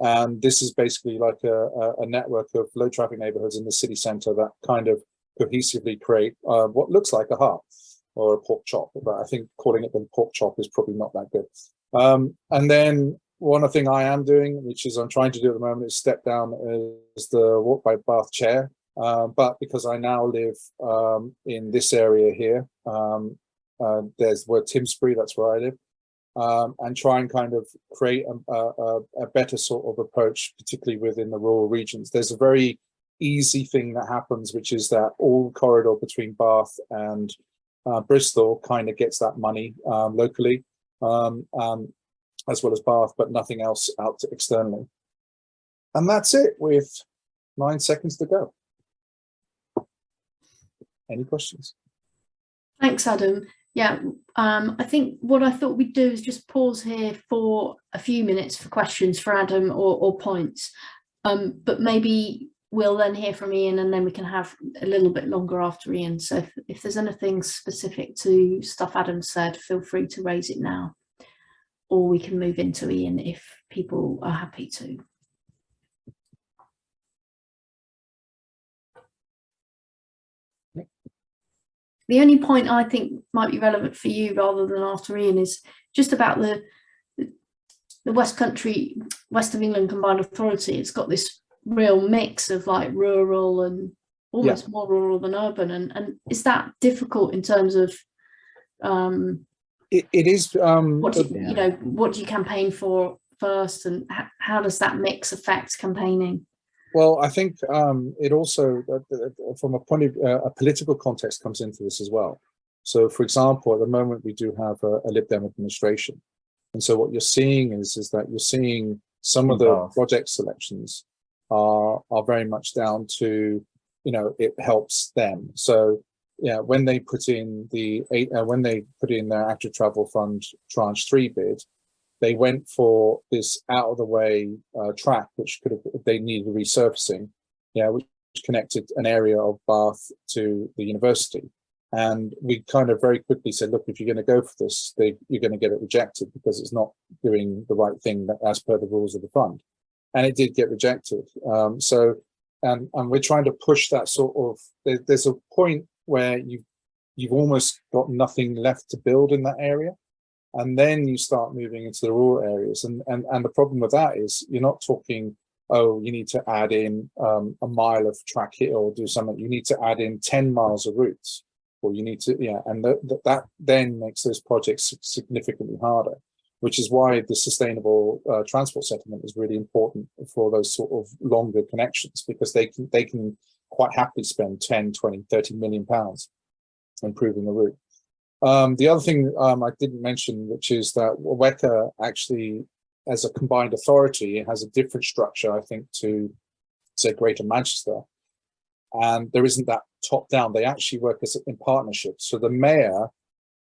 Speaker 7: And this is basically like a network of low traffic neighborhoods in the city center that kind of cohesively create what looks like a heart or a pork chop, but I think calling it the pork chop is probably not that good. And then one thing I am doing, which is I'm trying to do at the moment, is step down as the Walk by Bath chair. But because I now live in this area here, there's where Timsbury, that's where I live, and try and kind of create a better sort of approach, particularly within the rural regions. There's a very easy thing that happens, which is that all corridor between Bath and Bristol kind of gets that money locally, as well as Bath, but nothing else out externally. And that's it with 9 seconds to go. Any questions?
Speaker 1: Thanks, Adam. Yeah, I think what I thought we'd do is just pause here for a few minutes for questions for Adam or points, but maybe we'll then hear from Ian, and then we can have a little bit longer after Ian. So if there's anything specific to stuff Adam said, feel free to raise it now, or we can move into Ian if people are happy to. The only point I think might be relevant for you rather than after Ian is just about the West of England Combined Authority. It's got this real mix of like rural and almost more rural than urban. And is that difficult in terms of
Speaker 7: it is
Speaker 1: what do you campaign for first, and how does that mix affect campaigning?
Speaker 7: Well, I think it also, from a point of a political context, comes into this as well. So, for example, at the moment we do have a Lib Dem administration, and so what you're seeing is that you're seeing some of the project selections are very much down to, it helps them. So, yeah, when they put in their Active Travel Fund Tranche 3 bid, they went for this out of the way track, which they needed resurfacing, which connected an area of Bath to the university. And we kind of very quickly said, look, if you're going to go for this, you're going to get it rejected because it's not doing the right thing as per the rules of the fund. And it did get rejected. And we're trying to push that sort of, there's a point where you've almost got nothing left to build in that area. And then you start moving into the rural areas. And the problem with that is you're not talking, oh, you need to add in a mile of track here or do something. You need to add in 10 miles of routes, or you need to, and that then makes those projects significantly harder, which is why the sustainable transport settlement is really important for those sort of longer connections, because they can quite happily spend 10, 20, 30 million pounds improving the route. The other thing I didn't mention, which is that WECA actually, as a combined authority, it has a different structure, I think, to, say, Greater Manchester. And there isn't that top down. They actually work in partnership. So the mayor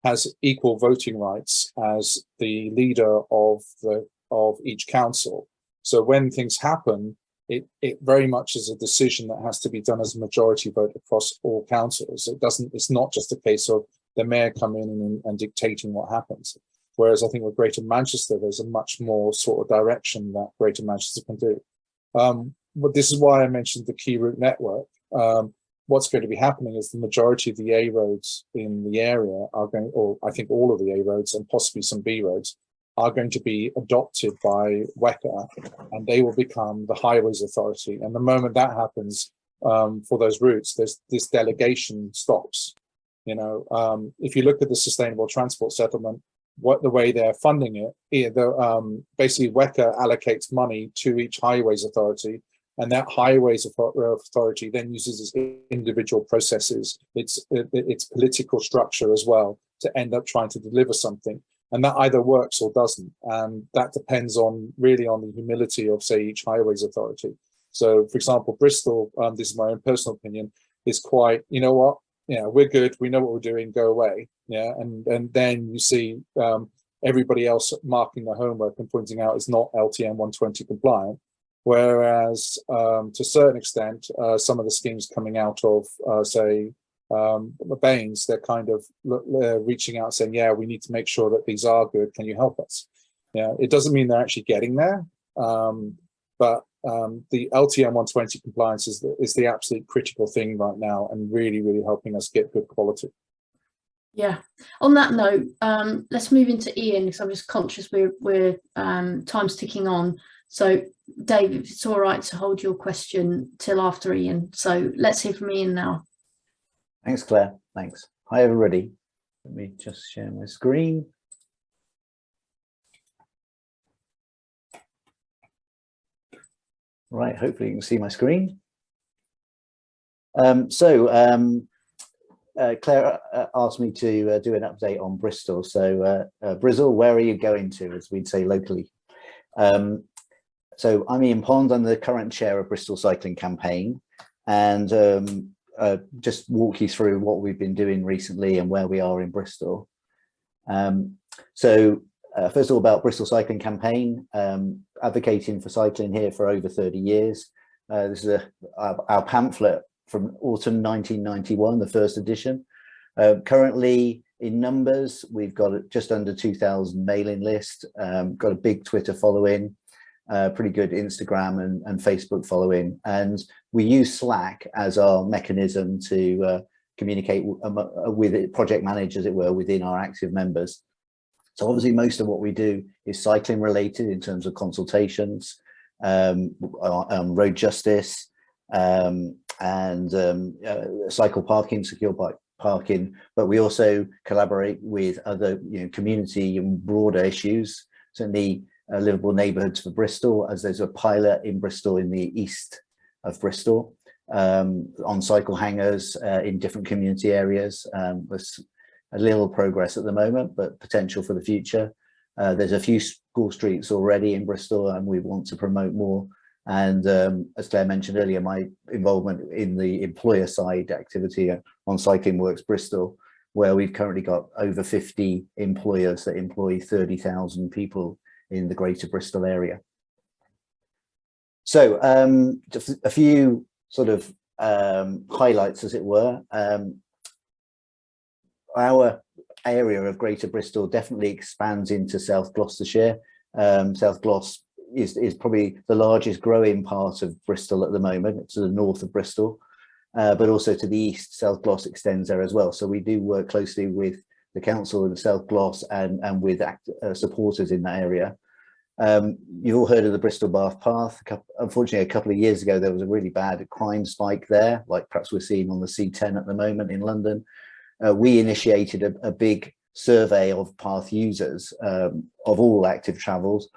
Speaker 7: has equal voting rights as the leader of each council. So when things happen, it very much is a decision that has to be done as a majority vote across all councils. It's not just a case of the mayor come in and dictating what happens. Whereas I think with Greater Manchester, there's a much more sort of direction that Greater Manchester can do. But this is why I mentioned the key route network. What's going to be happening is the majority of the A roads in the area are going, or I think all of the A roads and possibly some B roads, are going to be adopted by WECA, and they will become the Highways Authority. And the moment that happens for those routes, this delegation stops. If you look at the sustainable transport settlement, the way they're funding it, basically WECA allocates money to each highways authority, and that highways authority then uses its individual processes, its political structure as well, to end up trying to deliver something. And that either works or doesn't. And that depends really on the humility of, say, each highways authority. So, for example, Bristol, this is my own personal opinion, is quite, we're good, we know what we're doing, go away. Yeah, and then you see everybody else marking their homework and pointing out it's not LTM 120 compliant. Whereas to a certain extent, some of the schemes coming out of, say, Baines, they're kind of reaching out saying, yeah, we need to make sure that these are good. Can you help us? Yeah, it doesn't mean they're actually getting there. But the LTM 120 compliance is the absolute critical thing right now, and really, really helping us get good quality.
Speaker 1: Yeah. On that note, let's move into Ian, because I'm just conscious we're time's ticking on. So, Dave, if it's all right to hold your question till after Ian. So let's hear from Ian now.
Speaker 10: Thanks, Claire. Thanks. Hi, everybody. Let me just share my screen. Right, hopefully you can see my screen. Claire asked me to do an update on Bristol. So Bristol, where are you going to, as we'd say locally? So I'm Ian Pond, I'm the current chair of Bristol Cycling Campaign, and just walk you through what we've been doing recently and where we are in Bristol. First of all, about Bristol Cycling Campaign, advocating for cycling here for over 30 years. This is our pamphlet from autumn 1991, the first edition. Currently in numbers, we've got just under 2,000 mailing list, got a big Twitter following, pretty good Instagram and Facebook following, and we use Slack as our mechanism to communicate with project managers, as it were, within our active members. So obviously most of what we do is cycling related in terms of consultations, road justice, and cycle parking, secure parking, but we also collaborate with other community and broader issues, certainly livable neighbourhoods for Bristol, as there's a pilot in Bristol in the east of Bristol on cycle hangers in different community areas. There's a little progress at the moment, but potential for the future. There's a few school streets already in Bristol, and we want to promote more. And as Claire mentioned earlier, my involvement in the employer side activity on Cycling Works Bristol, where we've currently got over 50 employers that employ 30,000 people in the greater Bristol area. So just a few sort of highlights, as it were. Our area of Greater Bristol definitely expands into South Gloucestershire. South Glos is probably the largest growing part of Bristol at the moment, to the north of Bristol, but also to the east. South Glos extends there as well. So we do work closely with the council in South Glos and with supporters in that area. You've all heard of the Bristol Bath Path. Unfortunately, a couple of years ago, there was a really bad crime spike there, like perhaps we're seeing on the C10 at the moment in London. We initiated a big survey of path users of all active travels,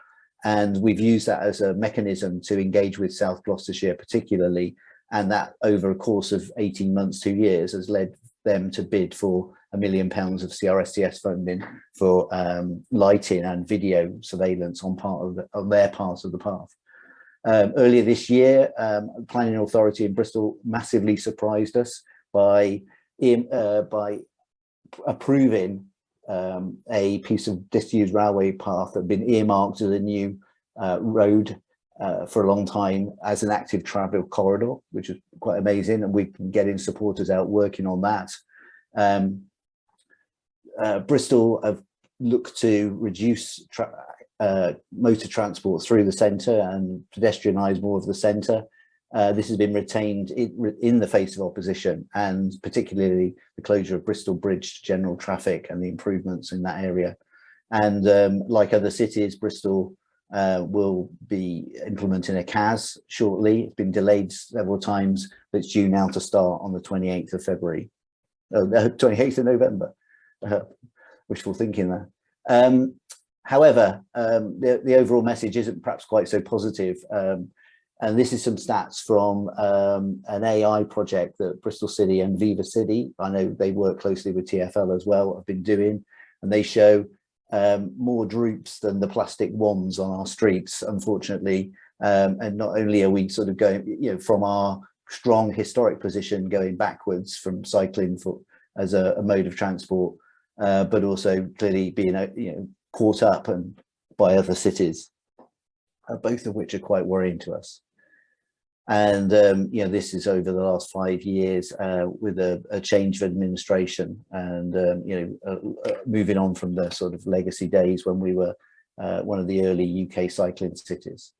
Speaker 10: and we've used that as a mechanism to engage with South Gloucestershire particularly, and that over a course of 18 months, 2 years, has led them to bid for £1 million of CRSTS funding for lighting and video surveillance on their part of the path. Earlier this year, Planning Authority in Bristol massively surprised us by approving a piece of disused railway path that had been earmarked as a new road for a long time as an active travel corridor, which is quite amazing, and we've been getting supporters out working on that. Bristol have looked to reduce motor transport through the centre and pedestrianise more of the centre. This has been retained in the face of opposition, and particularly the closure of Bristol Bridge to general traffic and the improvements in that area. And like other cities, Bristol will be implementing a CAS shortly. It's been delayed several times, but it's due now to start on the 28th of February. 28th of November. Wishful thinking there. However, the overall message isn't perhaps quite so positive. And this is some stats from an AI project that Bristol City and Viva City, I know they work closely with TfL as well, have been doing, and they show more droops than the plastic wands on our streets, unfortunately. And not only are we sort of going, from our strong historic position going backwards from cycling as a mode of transport, but also clearly being caught up by other cities, both of which are quite worrying to us. And this is over the last 5 years with a change of administration, and moving on from the sort of legacy days when we were one of the early UK cycling cities.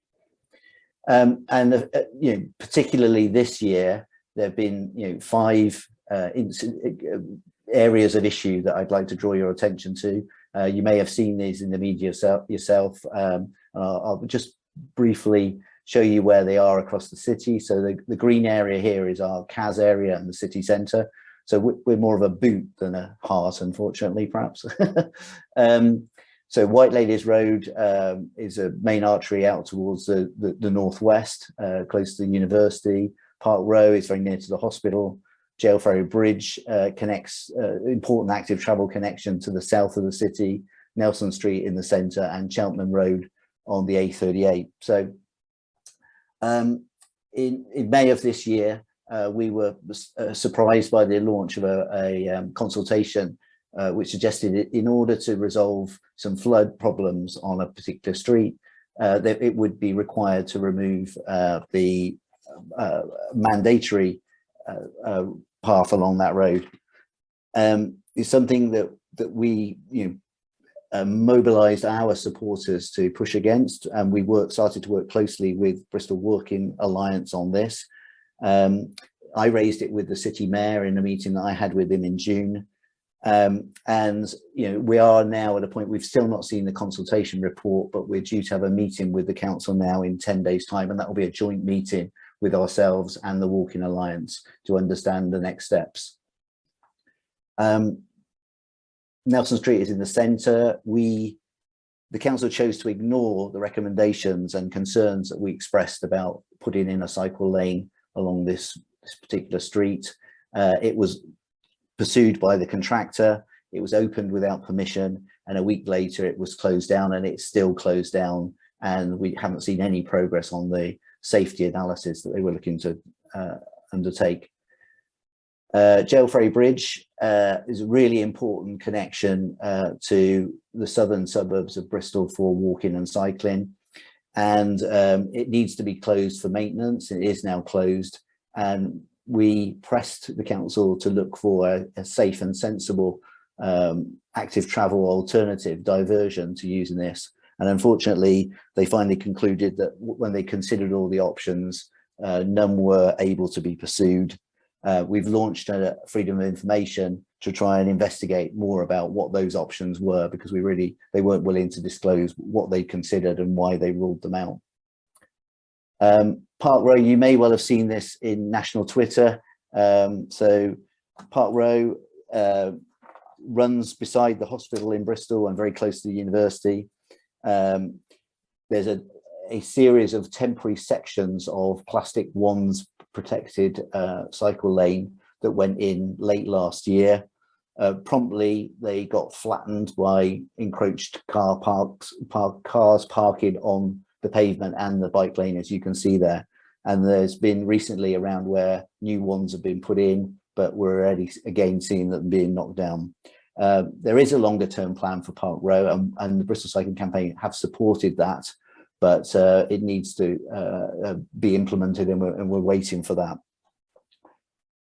Speaker 10: Particularly this year, there have been 5 areas of issue that I'd like to draw your attention to. You may have seen these in the media yourself. I'll just briefly show you where they are across the city. So the green area here is our CAS area and the city centre. So we're more of a boot than a heart, unfortunately, perhaps. So White Ladies Road is a main artery out towards the northwest, close to the university. Park Row is very near to the hospital. Jail Ferry Bridge connects important active travel connection to the south of the city. Nelson Street in the centre, and Cheltenham Road on the A38. So in May of this year, we were surprised by the launch of a consultation which suggested in order to resolve some flood problems on a particular street, that it would be required to remove the mandatory path along that road. Is something that we mobilised our supporters to push against, and we started to work closely with Bristol Walking Alliance on this. I raised it with the city mayor in a meeting that I had with him in June, and we are now at a point, we've still not seen the consultation report, but we're due to have a meeting with the council now in 10 days time, and that will be a joint meeting with ourselves and the Walking Alliance to understand the next steps. Nelson Street is in the centre. The council chose to ignore the recommendations and concerns that we expressed about putting in a cycle lane along this particular street. It was pursued by the contractor. It was opened without permission, and a week later it was closed down, and it's still closed down, and we haven't seen any progress on the safety analysis that they were looking to undertake. Jail Ferry Bridge is a really important connection to the southern suburbs of Bristol for walking and cycling, and it needs to be closed for maintenance. It is now closed, and we pressed the council to look for a safe and sensible active travel alternative diversion to using this. And unfortunately, they finally concluded that when they considered all the options, none were able to be pursued. We've launched a freedom of information to try and investigate more about what those options were, because they weren't willing to disclose what they considered and why they ruled them out. Park Row, you may well have seen this in national Twitter. So Park Row runs beside the hospital in Bristol and very close to the university. There's a series of temporary sections of plastic wands protected cycle lane that went in late last year. Promptly, they got flattened by encroached cars parking on the pavement and the bike lane, as you can see there. And there's been recently around where new ones have been put in, but we're already again seeing them being knocked down. There is a longer term plan for Park Row, and the Bristol Cycling Campaign have supported that, but it needs to be implemented, and we're waiting for that.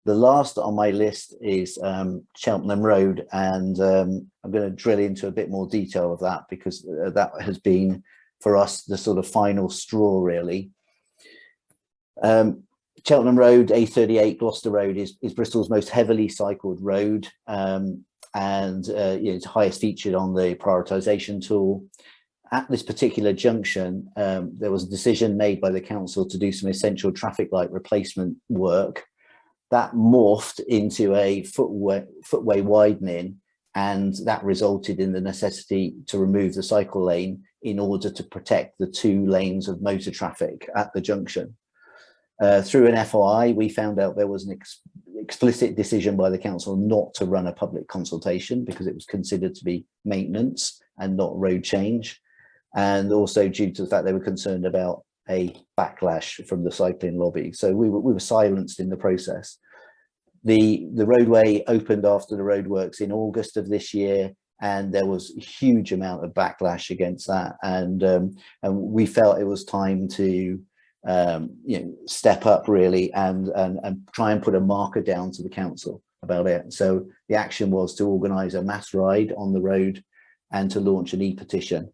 Speaker 10: The last on my list is Cheltenham Road, and I'm going to drill into a bit more detail of that, because that has been for us the sort of final straw, really. Cheltenham Road, A38 Gloucester Road is Bristol's most heavily cycled road, and it's highest featured on the prioritisation tool. At this particular junction, there was a decision made by the council to do some essential traffic light replacement work that morphed into a footway widening, and that resulted in the necessity to remove the cycle lane in order to protect the 2 lanes of motor traffic at the junction. Through an FOI, we found out there was an explicit decision by the council not to run a public consultation because it was considered to be maintenance and not road change, and also due to the fact they were concerned about a backlash from the cycling lobby. So we were silenced in the process. The roadway opened after the roadworks in August of this year, and there was a huge amount of backlash against that, and we felt it was time to step up really and try and put a marker down to the council about it. So the action was to organise a mass ride on the road and to launch an e-petition.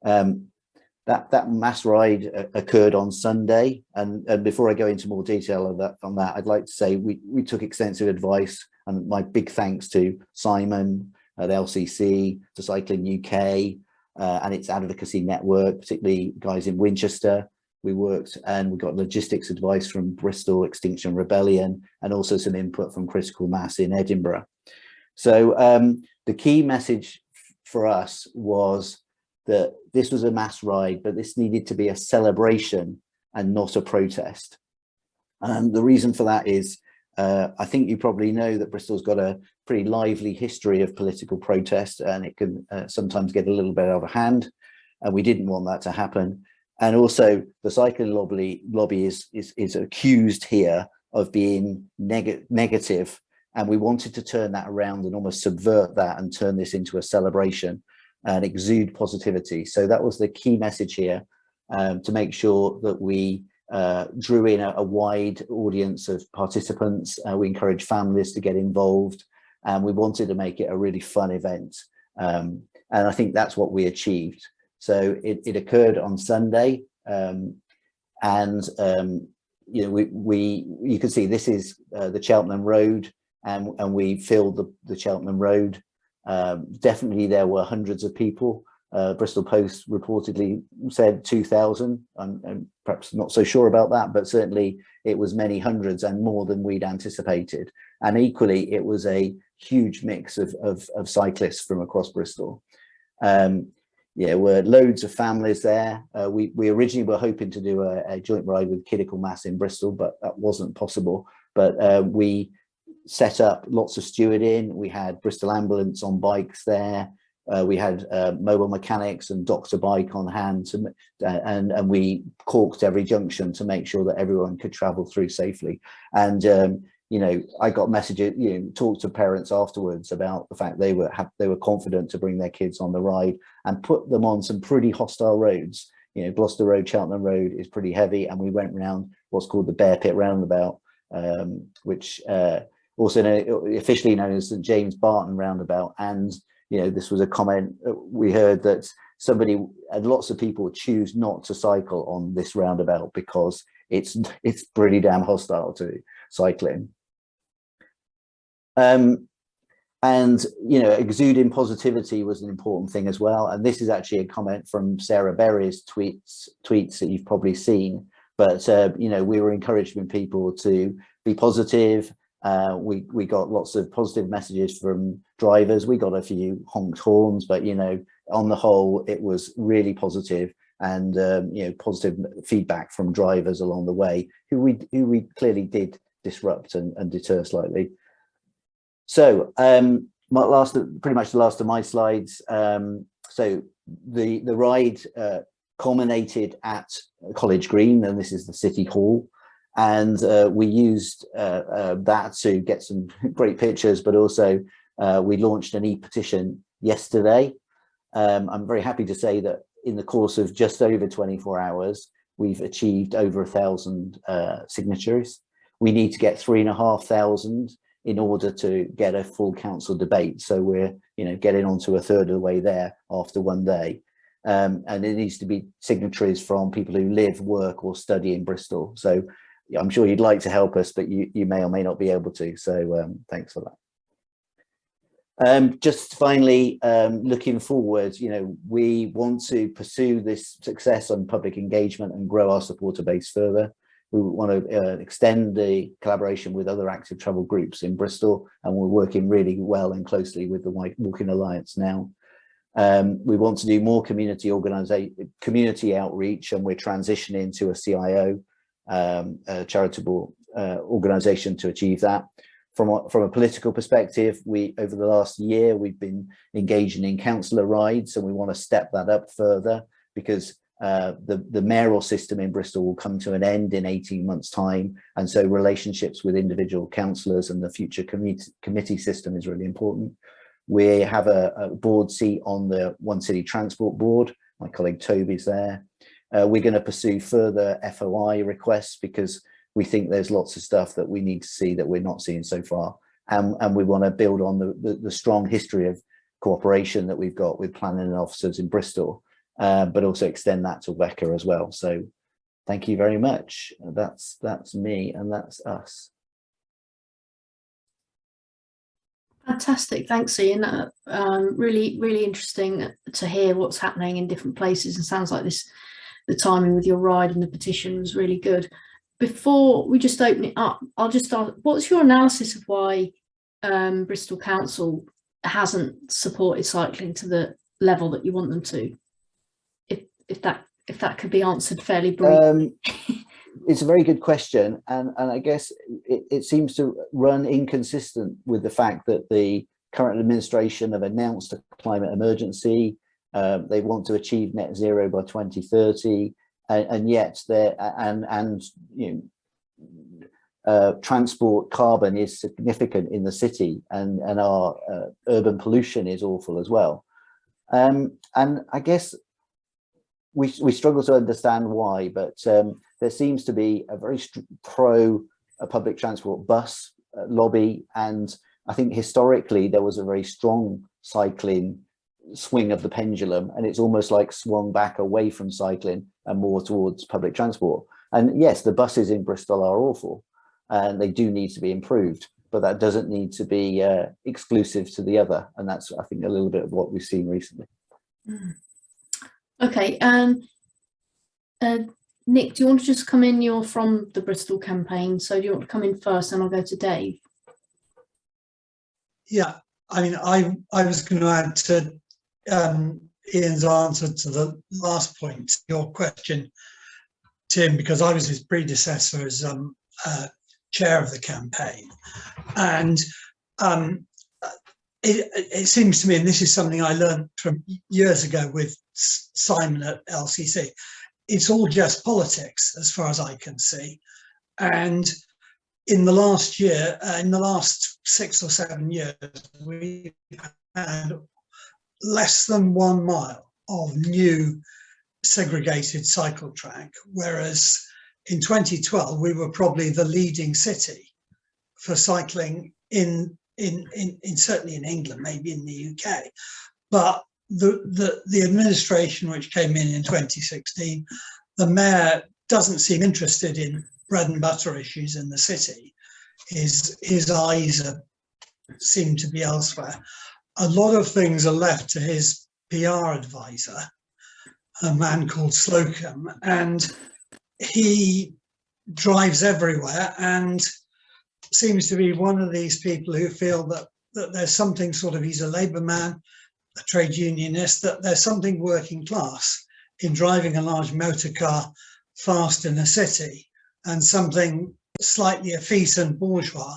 Speaker 10: That mass ride occurred on Sunday, and before I go into more detail on that, I'd like to say we took extensive advice, and my big thanks to Simon at LCC, to Cycling UK and its advocacy network, particularly guys in Winchester. We worked and we got logistics advice from Bristol, Extinction Rebellion, and also some input from Critical Mass in Edinburgh. So the key message for us was that this was a mass ride, but this needed to be a celebration and not a protest. And the reason for that is, I think you probably know that Bristol's got a pretty lively history of political protest, and it can sometimes get a little bit out of hand, and we didn't want that to happen. And also the cycling lobby is accused here of being negative, and we wanted to turn that around and almost subvert that and turn this into a celebration and exude positivity. So that was the key message here, to make sure that we drew in a wide audience of participants. We encouraged families to get involved, and we wanted to make it a really fun event. And I think that's what we achieved. So it occurred on Sunday, and you can see this is the Cheltenham Road, and we filled the Cheltenham Road. Definitely there were hundreds of people. Bristol Post reportedly said 2,000. I'm perhaps not so sure about that, but certainly it was many hundreds and more than we'd anticipated. And equally, it was a huge mix of cyclists from across Bristol. There were loads of families there. We originally were hoping to do a joint ride with Critical Mass in Bristol, but that wasn't possible. But we set up lots of stewarding. We had Bristol Ambulance on bikes there. We had mobile mechanics and Doctor Bike on hand, and we corked every junction to make sure that everyone could travel through safely. And I got messages, talked to parents afterwards about the fact they were confident to bring their kids on the ride and put them on some pretty hostile roads. Gloucester Road, Cheltenham Road is pretty heavy, and we went round what's called the Bear Pit Roundabout, which also officially known as St James Barton Roundabout. And this was a comment we heard, that lots of people choose not to cycle on this roundabout because it's pretty damn hostile to cycling. Exuding positivity was an important thing as well. And this is actually a comment from Sarah Berry's tweets that you've probably seen. But we were encouraging people to be positive. We got lots of positive messages from drivers. We got a few honked horns, but on the whole, it was really positive, and positive feedback from drivers along the way, who we clearly did disrupt and deter slightly. So pretty much the last of my slides. So the ride culminated at College Green, and this is the City Hall. And we used that to get some great pictures, but also we launched an e-petition yesterday. I'm very happy to say that in the course of just over 24 hours, we've achieved over 1,000 signatures. We need to get 3,500 in order to get a full council debate. So we're getting on to a third of the way there after one day. And it needs to be signatories from people who live, work, or study in Bristol. So I'm sure you'd like to help us, but you may or may not be able to. So thanks for that. Just finally, looking forward, we want to pursue this success on public engagement and grow our supporter base further. We want to extend the collaboration with other active travel groups in Bristol, and we're working really well and closely with the White Walking Alliance now. We want to do more community outreach, and we're transitioning to a CIO, a charitable organisation, to achieve that. From a political perspective, over the last year, we've been engaging in councillor rides, and we want to step that up further, because The mayoral system in Bristol will come to an end in 18 months' time, and so relationships with individual councillors and the future committee system is really important. We have a board seat on the One City Transport Board. My colleague Toby's there. We're going to pursue further FOI requests because we think there's lots of stuff that we need to see that we're not seeing so far. And we want to build on the strong history of cooperation that we've got with planning officers in Bristol, but also extend that to Becca as well. So thank you very much. That's me and that's us.
Speaker 1: Fantastic, thanks, Ian. Really interesting to hear what's happening in different places, and sounds like the timing with your ride and the petition was really good. Before we just open it up, I'll just ask, what's your analysis of why Bristol Council hasn't supported cycling to the level that you want them to? If that could be answered fairly briefly.
Speaker 10: It's a very good question, and I guess it seems to run inconsistent with the fact that the current administration have announced a climate emergency. They want to achieve net zero by 2030, and yet transport carbon is significant in the city, and our urban pollution is awful as well. And I guess we struggle to understand why, but there seems to be a very pro public transport bus lobby, and I think historically there was a very strong cycling swing of the pendulum, and it's almost like swung back away from cycling and more towards public transport. And yes, the buses in Bristol are awful and they do need to be improved, but that doesn't need to be exclusive to the other, and that's, I think, a little bit of what we've seen recently.
Speaker 1: Okay, Nick, do you want to just come in? You're from the Bristol campaign, so do you want to come in first and I'll go to Dave?
Speaker 11: Yeah, I mean, I was going to add to Ian's answer to the last point, your question, Tim, because I was his predecessor as chair of the campaign. And it seems to me, and this is something I learned from years ago with Simon at LCC, it's all just politics as far as I can see. And in the last year, in the last 6 or 7 years, we've had less than 1 mile of new segregated cycle track, whereas in 2012 we were probably the leading city for cycling in certainly in England, maybe in the UK. But the administration which came in 2016, the mayor doesn't seem interested in bread and butter issues in the city. His eyes seem to be elsewhere. A lot of things are left to his PR advisor, a man called Slocum, and he drives everywhere and seems to be one of these people who feel that there's something sort of, he's a Labour man, a trade unionist, that there's something working class in driving a large motor car fast in a city, and something slightly effete and bourgeois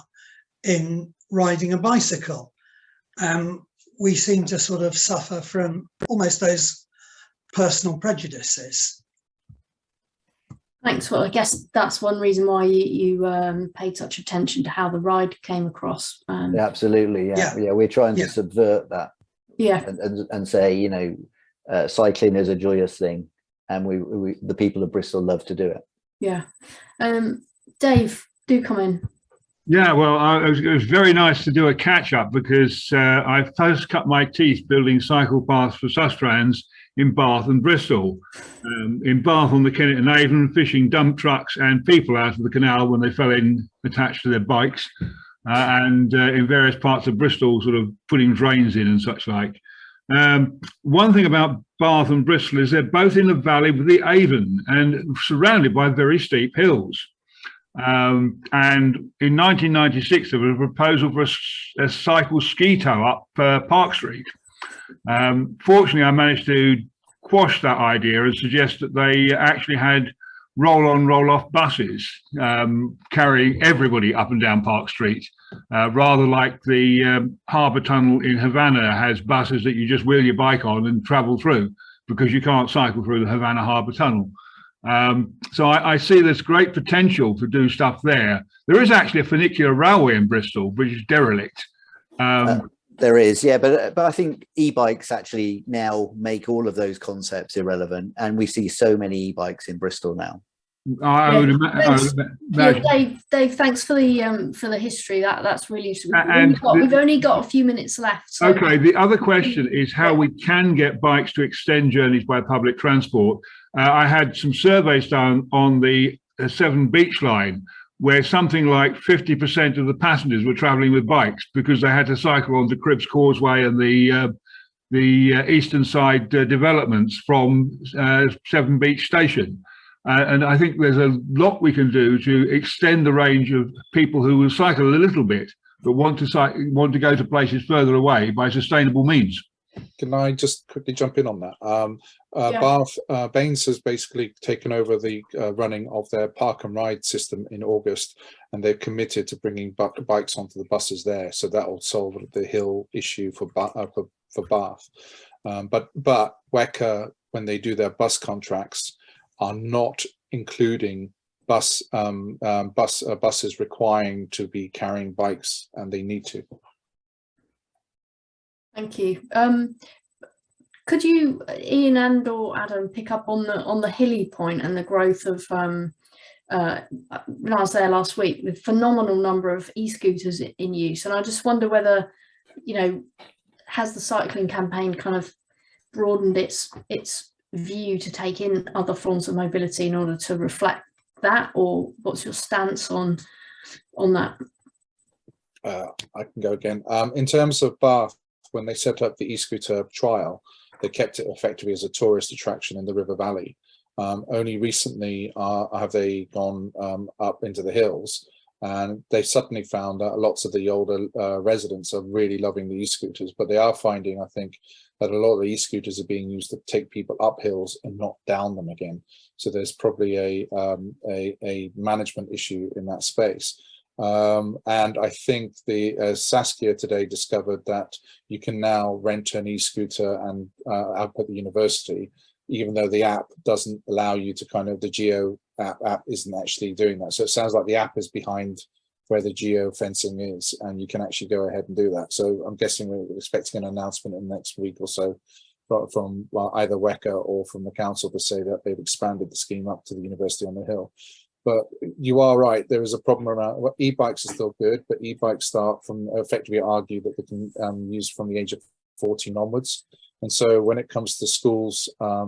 Speaker 11: in riding a bicycle. We seem to sort of suffer from almost those personal prejudices.
Speaker 1: Thanks. Well, I guess that's one reason why you paid such attention to how the ride came across.
Speaker 10: Yeah, absolutely. Yeah. We're trying to subvert that.
Speaker 1: Yeah.
Speaker 10: And say, you know, cycling is a joyous thing, and we the people of Bristol love to do it.
Speaker 1: Yeah. Dave, do come in.
Speaker 12: Yeah, well, it was very nice to do a catch-up, because I first cut my teeth building cycle paths for Sustrans in Bath and Bristol. In Bath on the Kennet and Avon, fishing dump trucks and people out of the canal when they fell in attached to their bikes, and in various parts of Bristol sort of putting drains in and such like. One thing about Bath and Bristol is they're both in the valley with the Avon and surrounded by very steep hills. And in 1996 there was a proposal for a cycle ski tow up Park Street. Fortunately, I managed to quash that idea and suggest that they actually had roll-on, roll-off buses carrying everybody up and down Park Street, rather like the Harbour Tunnel in Havana has buses that you just wheel your bike on and travel through. because you can't cycle through the Havana Harbour Tunnel. So I see there's great potential to do stuff there. There is actually a funicular railway in Bristol, which is derelict.
Speaker 10: There is, yeah, but I think e-bikes actually now make all of those concepts irrelevant, and we see so many e-bikes in Bristol now.
Speaker 12: I would
Speaker 1: Thanks.
Speaker 12: imagine.
Speaker 1: Dave, thanks for the history. That's really useful.
Speaker 12: And
Speaker 1: We've only got a few minutes left. So.
Speaker 12: Okay, the other question is how we can get bikes to extend journeys by public transport. I had some surveys done on the Severn Beach line, where something like 50% of the passengers were travelling with bikes because they had to cycle onto Cribbs Causeway and the eastern side developments from Severn Beach Station. And I think there's a lot we can do to extend the range of people who will cycle a little bit, but want to go to places further away by sustainable means.
Speaker 7: Can I just quickly jump in on that? Baines has basically taken over the running of their park and ride system in August, and they're committed to bringing bikes onto the buses there. So that will solve the hill issue for Bath. But WECA, when they do their bus contracts, are not including buses requiring to be carrying bikes, and they need to.
Speaker 1: Thank you. Could you, Ian and or Adam, pick up on the hilly point and the growth of I was there last week with phenomenal number of e-scooters in use, and I just wonder whether, has the cycling campaign kind of broadened its view to take in other forms of mobility in order to reflect that, or what's your stance on that?
Speaker 7: I can go again. In terms of Bath, when they set up the e-scooter trial, they kept it effectively as a tourist attraction in the River Valley. Only recently have they gone up into the hills, and they suddenly found that lots of the older residents are really loving the e-scooters, but they are finding, I think, that a lot of the e-scooters are being used to take people up hills and not down them again. So there's probably a management issue in that space. And I think Saskia today discovered that you can now rent an e-scooter and up at the university, even though the app doesn't allow you to the geo app isn't actually doing that. So it sounds like the app is behind where the geo fencing is, and you can actually go ahead and do that. So I'm guessing we're expecting an announcement in the next week or so from either WECA or from the council to say that they've expanded the scheme up to the university on the hill. But you are right, there is a problem around e-bikes are still good, but e-bikes start from effectively argue that they can use from the age of 14 onwards. And so when it comes to schools, a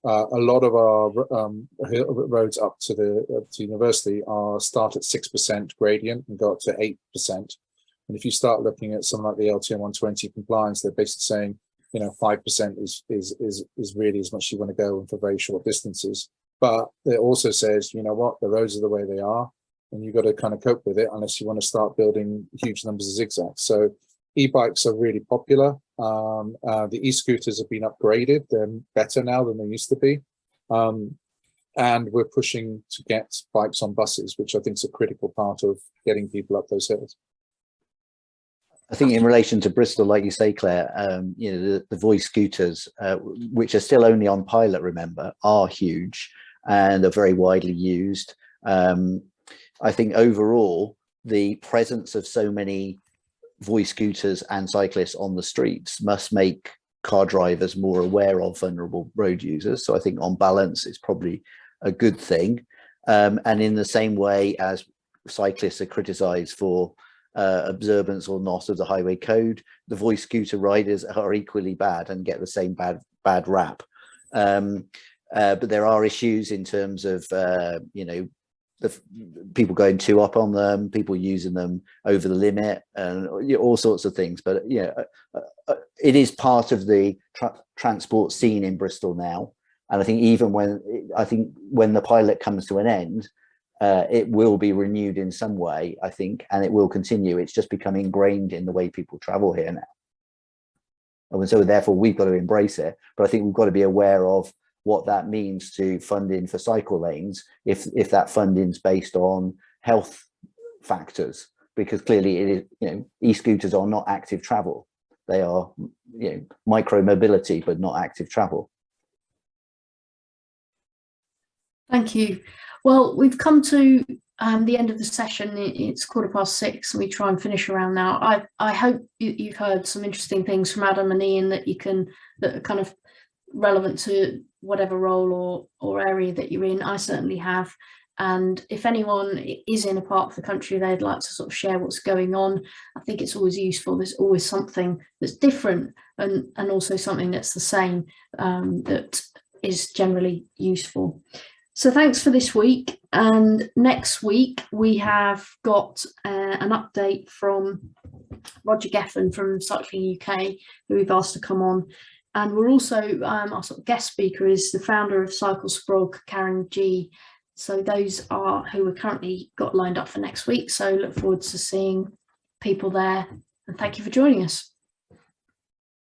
Speaker 7: lot of our roads up to the university start at 6% gradient and go up to 8%. And if you start looking at something like the LTM 120 compliance, they're basically saying, 5% is really as much as you want to go and for very short distances. But it also says, you know what, the roads are the way they are, and you've got to kind of cope with it unless you want to start building huge numbers of zigzags. So e-bikes are really popular. The e-scooters have been upgraded. They're better now than they used to be. And we're pushing to get bikes on buses, which I think is a critical part of getting people up those hills.
Speaker 10: I think in relation to Bristol, like you say, Claire, the voice scooters, which are still only on pilot, remember, are huge and are very widely used. I think overall, the presence of so many voice scooters and cyclists on the streets must make car drivers more aware of vulnerable road users. So I think on balance, it's probably a good thing. And in the same way as cyclists are criticised for observance or not of the highway code, the voice scooter riders are equally bad and get the same bad rap. But there are issues in terms of the people going too up on them, people using them over the limit, and all sorts of things. But it is part of the transport scene in Bristol now, and I think even when the pilot comes to an end, it will be renewed in some way, I think, and it will continue. It's just become ingrained in the way people travel here now. And so therefore we've got to embrace it. But I think we've got to be aware of what that means to funding for cycle lanes, if that funding is based on health factors, because clearly it is, e-scooters are not active travel. They are, micro mobility, but not active travel.
Speaker 1: Thank you. Well, we've come to the end of the session. It's 6:15 and we try and finish around now. I hope you've heard some interesting things from Adam and Ian that are kind of relevant to whatever role or area that you're in. I certainly have. And if anyone is in a part of the country they'd like to sort of share what's going on, I think it's always useful. There's always something that's different and also something that's the same that is generally useful. So thanks for this week. And next week we have got an update from Roger Geffen from Cycling UK, who we've asked to come on. And we're also, our sort of guest speaker is the founder of Cycle Sprawl, Karen G. So those are who we're currently got lined up for next week. So look forward to seeing people there. And thank you for joining us.